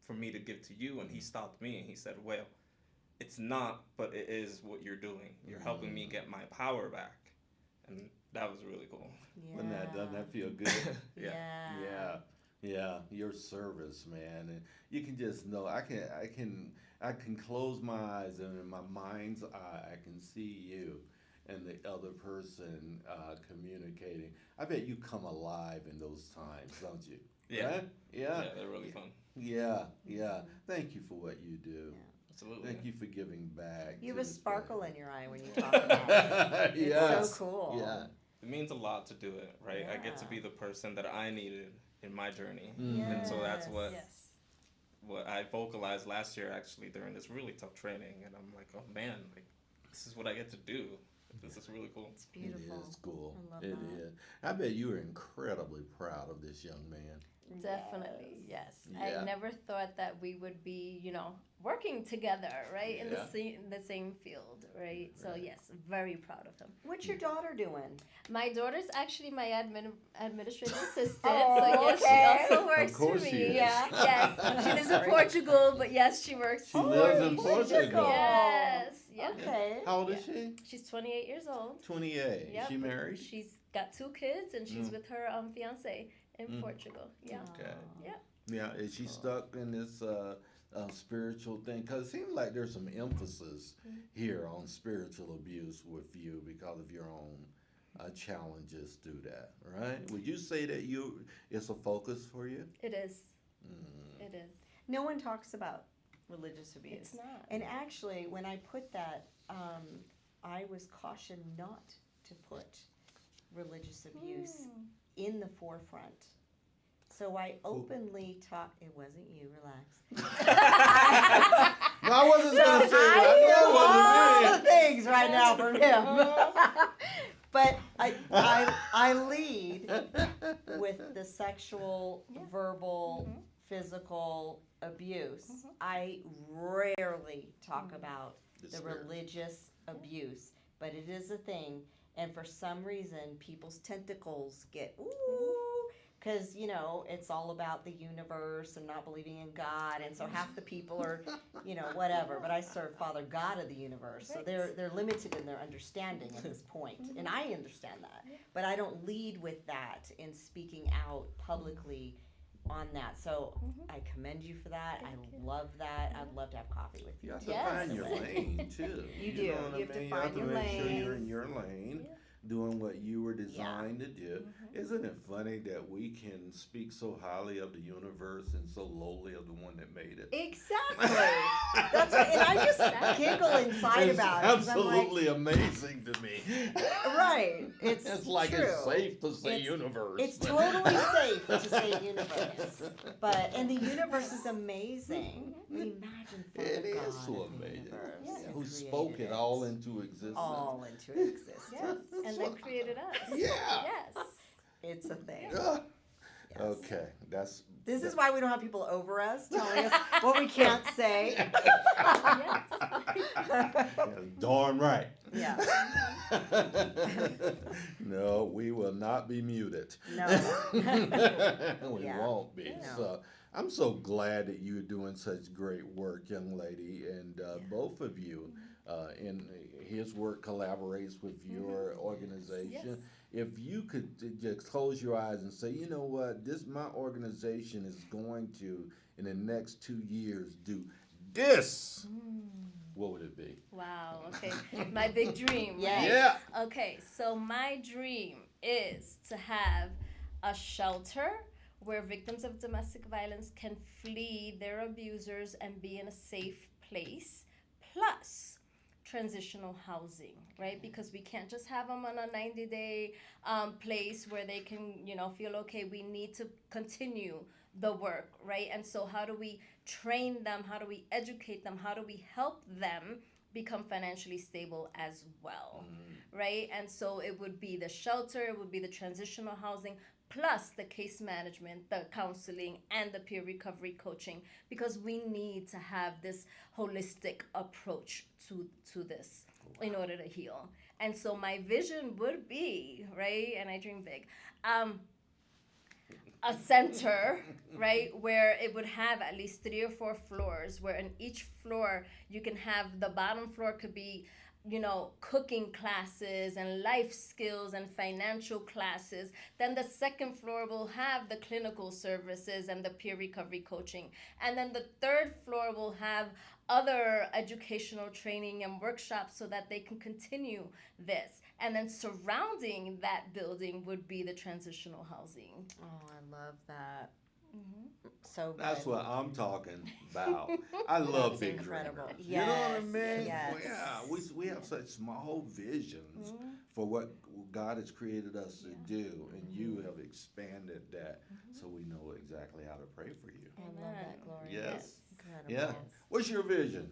for me to give to you. And he stopped me and he said, well, it's not, but it is what you're doing. You're helping me get my power back. And that was really cool. Yeah. Doesn't that feel good? Yeah. Yeah. Yeah, your service, man, and you can just know. I can close my eyes, and in my mind's eye, I can see you and the other person communicating. I bet you come alive in those times, don't you? Yeah. Right? Yeah. Yeah, they're really fun. Yeah, yeah. Thank you for what you do. Absolutely. Thank you for giving back. You to have a this sparkle place. in your eye when you talk about it. It's Yes. so cool. Yeah. It means a lot to do it, right? I get to Yeah. be the person that I needed in my journey. Mm. And so that's what Yes. what I vocalized last year actually during this really tough training, and I'm like, oh man, like this is what I get to do. This is really cool. It's beautiful. It is cool. I love It that. is. I bet you are incredibly proud of this young man. Definitely, yes. Yeah. I never thought that we would be, working together, right, in Yeah. the same field, right? So yes, very proud of him. What's your daughter doing? My daughter's actually my administrative assistant, Oh, so yes, okay. she also works for course she me. is. Yeah, yes, she lives in Sorry. Portugal, but yes, she works. She for lives me. in Portugal. Yes, yeah. Okay. How old is she? She's 28 years old. 28. Yep. She married? She's got 2 kids, and she's Mm. with her fiance in Portugal. Yeah. Okay. Yeah. Yeah, is she stuck in this spiritual thing? Because it seems like there's some emphasis here on spiritual abuse with you because of your own challenges through that, right? Would you say that it's a focus for you? It is. Mm. It is. No one talks about religious abuse. It's not. And actually, when I put that, I was cautioned not to put religious abuse in the forefront. So I openly talk. It wasn't you. Relax. No, I wasn't going to say I that. hear No, it all wasn't the things right now from him. But I lead with the sexual, verbal, physical abuse. I rarely talk about the spirit. religious abuse, but it is a thing. And for some reason, people's tentacles get, ooh, because, it's all about the universe and not believing in God. And so half the people are, whatever. But I serve Father God of the universe. So they're limited in their understanding at this point. And I understand that. But I don't lead with that in speaking out publicly on that. So I commend you for that. I love that. I'd love to have coffee with you. You have to Yes. find your lane, too. You do. know what I You have to mean? find you your have to make sure you're lane. in your lane, doing what you were designed to do. Isn't it funny that we can speak so highly of the universe and so lowly of the one that made it? Exactly. That's right. And I just giggle inside It's about it. 'Cause I'm like, absolutely amazing to me. right. It's like true. it's safe to say It's- universe. It's totally safe to say universe. And the universe is amazing. But imagine Father It God is so of the amazing. universe Yeah, who who spoke created it all into existence. all into existence. Yes. And then created us. Yeah. Yes. It's a thing. Ah. Yes. Okay, that's This is why we don't have people over us telling us what we can't say. Yes. yeah, darn right. Yeah. No, we will not be muted. No. We Yeah. won't be. No. So I'm so glad that you're doing such great work, young lady, and both of you. And his work collaborates with your organization. If you could just close your eyes and say, you know what, my organization is going to, in the next 2 years, do this. What would it be? Wow. Okay. My big dream. Yes. Right? Yeah. Okay. So my dream is to have a shelter where victims of domestic violence can flee their abusers and be in a safe place, plus transitional housing, right? Because we can't just have them on a 90-day place where they can, feel okay. We need to continue the work, right? And so how do we train them? How do we educate them? How do we help them become financially stable as well, right? And so it would be the shelter, it would be the transitional housing, plus the case management, the counseling, and the peer recovery coaching, because we need to have this holistic approach to this in order to heal. And so my vision would be, right, and I dream big, a center, right, where it would have at least 3 or 4 floors, where in each floor you can have, the bottom floor could be cooking classes and life skills and financial classes. Then the second floor will have the clinical services and the peer recovery coaching. And then the third floor will have other educational training and workshops so that they can continue this. And then surrounding that building would be the transitional housing. Oh, I love that. So That's good. what I'm talking about. I love That's big incredible. dreamers. You know what I mean? Yes. Yeah, we have such small visions for what God has created us to do, and you have expanded that, so we know exactly how to pray for you. I love that, Gloria. Yes. Incredible. Yeah. What's your vision?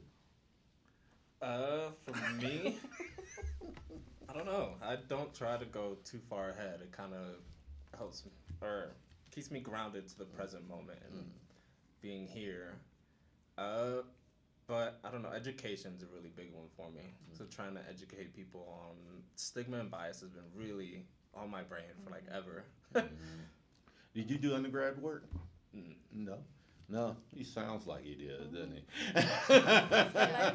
For me, I don't know. I don't try to go too far ahead. It kind of helps me, or keeps me grounded to the present moment and being here. But I don't know, education's a really big one for me. So trying to educate people on stigma and bias has been really on my brain for like ever. Did you do undergrad work? No. No, he sounds like he did, doesn't he? Life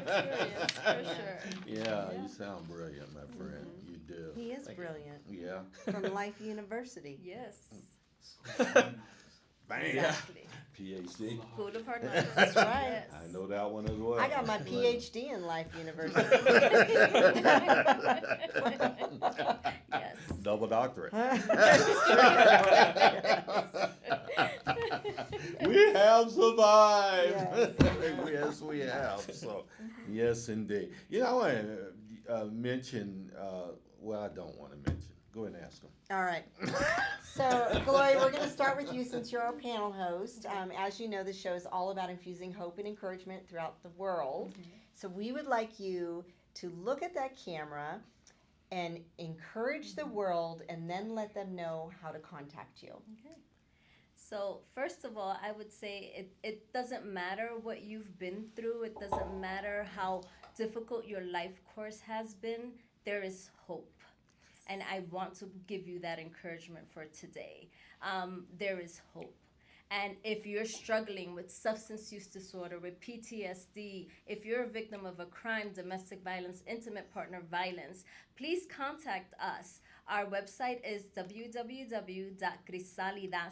experience, for sure. Yeah, you sound brilliant, my friend. You do. He is brilliant. Yeah. From Life University. Yes. Bang. Exactly. PhD. School of Hard Knocks. That's right. I know that one as well. I got my PhD in Life University. Yes. Double doctorate. Yes. We have survived. Yes. Yes, we have. So, yes, indeed. You know, I want to mention, well, I don't want to mention. Go ahead and ask them. All right. So, Gloria, we're going to start with you since you're our panel host. As you know, the show is all about infusing hope and encouragement throughout the world. So, we would like you to look at that camera and encourage the world and then let them know how to contact you. Okay. So first of all, I would say it doesn't matter what you've been through. It doesn't matter how difficult your life course has been. There is hope. And I want to give you that encouragement for today. There is hope. And if you're struggling with substance use disorder, with PTSD, if you're a victim of a crime, domestic violence, intimate partner violence, please contact us. Our website is www.crisálida,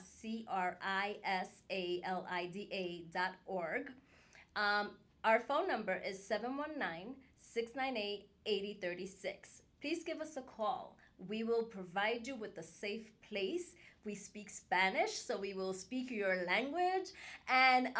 CRISALIDA.org. Our phone number is 719-698-8036. Please give us a call. We will provide you with a safe place. We speak Spanish, so we will speak your language and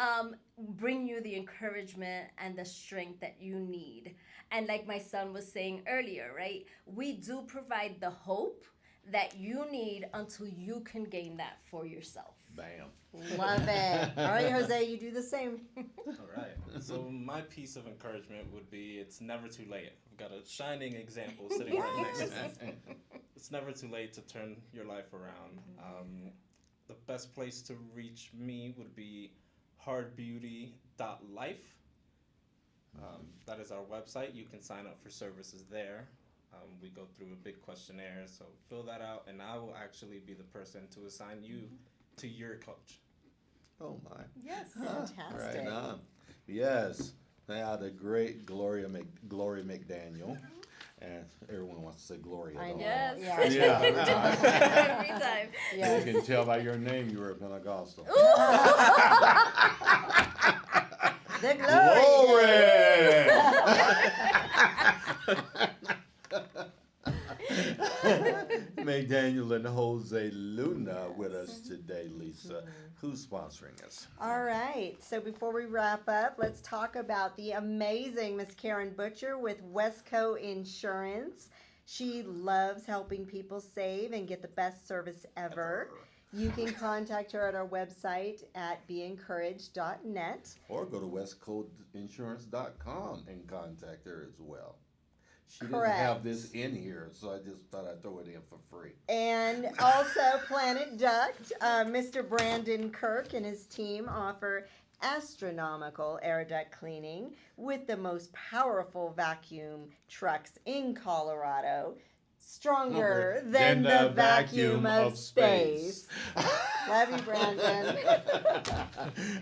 bring you the encouragement and the strength that you need. And like my son was saying earlier, right? We do provide the hope that you need until you can gain that for yourself. Bam. Love it. All right, Jose, you do the same. All right. So my piece of encouragement would be it's never too late. I've got a shining example sitting right next to me. It's never too late to turn your life around. The best place to reach me would be hardbeauty.life. That is our website. You can sign up for services there. We go through a big questionnaire, so fill that out, and I will actually be the person to assign you to your coach. Oh, my. Yes, fantastic. Right on. Yes. Now, the great Gloria McDaniel. And everyone wants to say Gloria. I don't know. Yes. Yeah. Every time. Yes. You can tell by your name you were a Pentecostal. The glory. McDaniel and Jose Luna with us today, Lisa. Who's sponsoring us? All right. So before we wrap up, let's talk about the amazing Miss Karen Butcher with Westco Insurance. She loves helping people save and get the best service ever. You can contact her at our website at beencouraged.net. Or go to westcoastinsurance.com and contact her as well. She Correct. didn't have this in here, so I just thought I'd throw it in for free. And also Planet Duct, Mr. Brandon Kirk and his team offer astronomical air duct cleaning with the most powerful vacuum trucks in Colorado. Stronger than the vacuum of space. Love you, Brandon.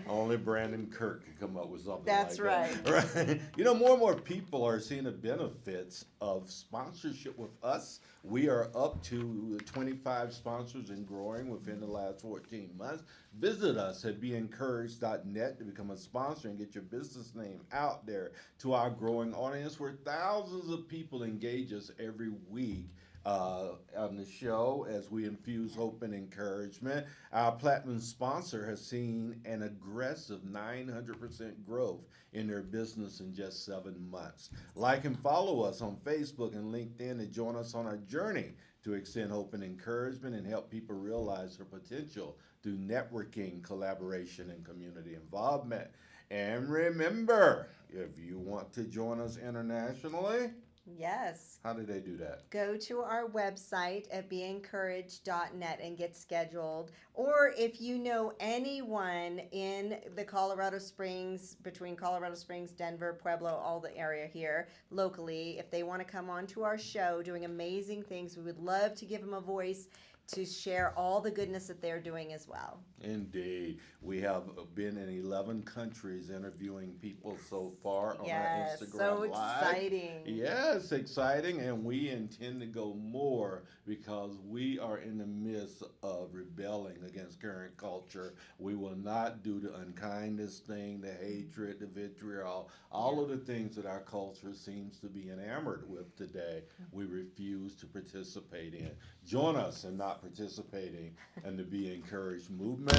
Only Brandon Kirk can come up with something That's like that. Right. You know, more and more people are seeing the benefits of sponsorship with us. We are up to 25 sponsors and growing within the last 14 months. Visit us at beencouraged.net to become a sponsor and get your business name out there to our growing audience, where thousands of people engage us every week on the show as we infuse hope and encouragement. Our platinum sponsor has seen an aggressive 900% growth in their business in just 7 months. Like and follow us on Facebook and LinkedIn and join us on our journey to extend hope and encouragement and help people realize their potential through networking, collaboration, and community involvement. And remember, if you want to join us internationally, Yes. how do they do that? Go to our website at beencouraged.net and get scheduled. Or if you know anyone in the Colorado Springs, between Colorado Springs, Denver, Pueblo, all the area here locally, if they want to come on to our show doing amazing things, we would love to give them a voice to share all the goodness that they're doing as well. Indeed. We have been in 11 countries interviewing people so far on Yes, our Instagram so Live. exciting. Yes, exciting, and we intend to go more because we are in the midst of rebelling against current culture. We will not do the unkindness thing, the hatred, the vitriol, all of the things that our culture seems to be enamored with today. We refuse to participate in. Join us in not participating in the Be Encouraged movement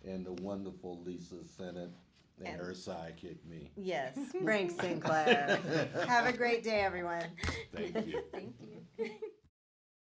and the wonderful Lisa Sennett and her sidekick, me. Yes, Frank Sinclair. Have a great day, everyone. Thank you. Thank you.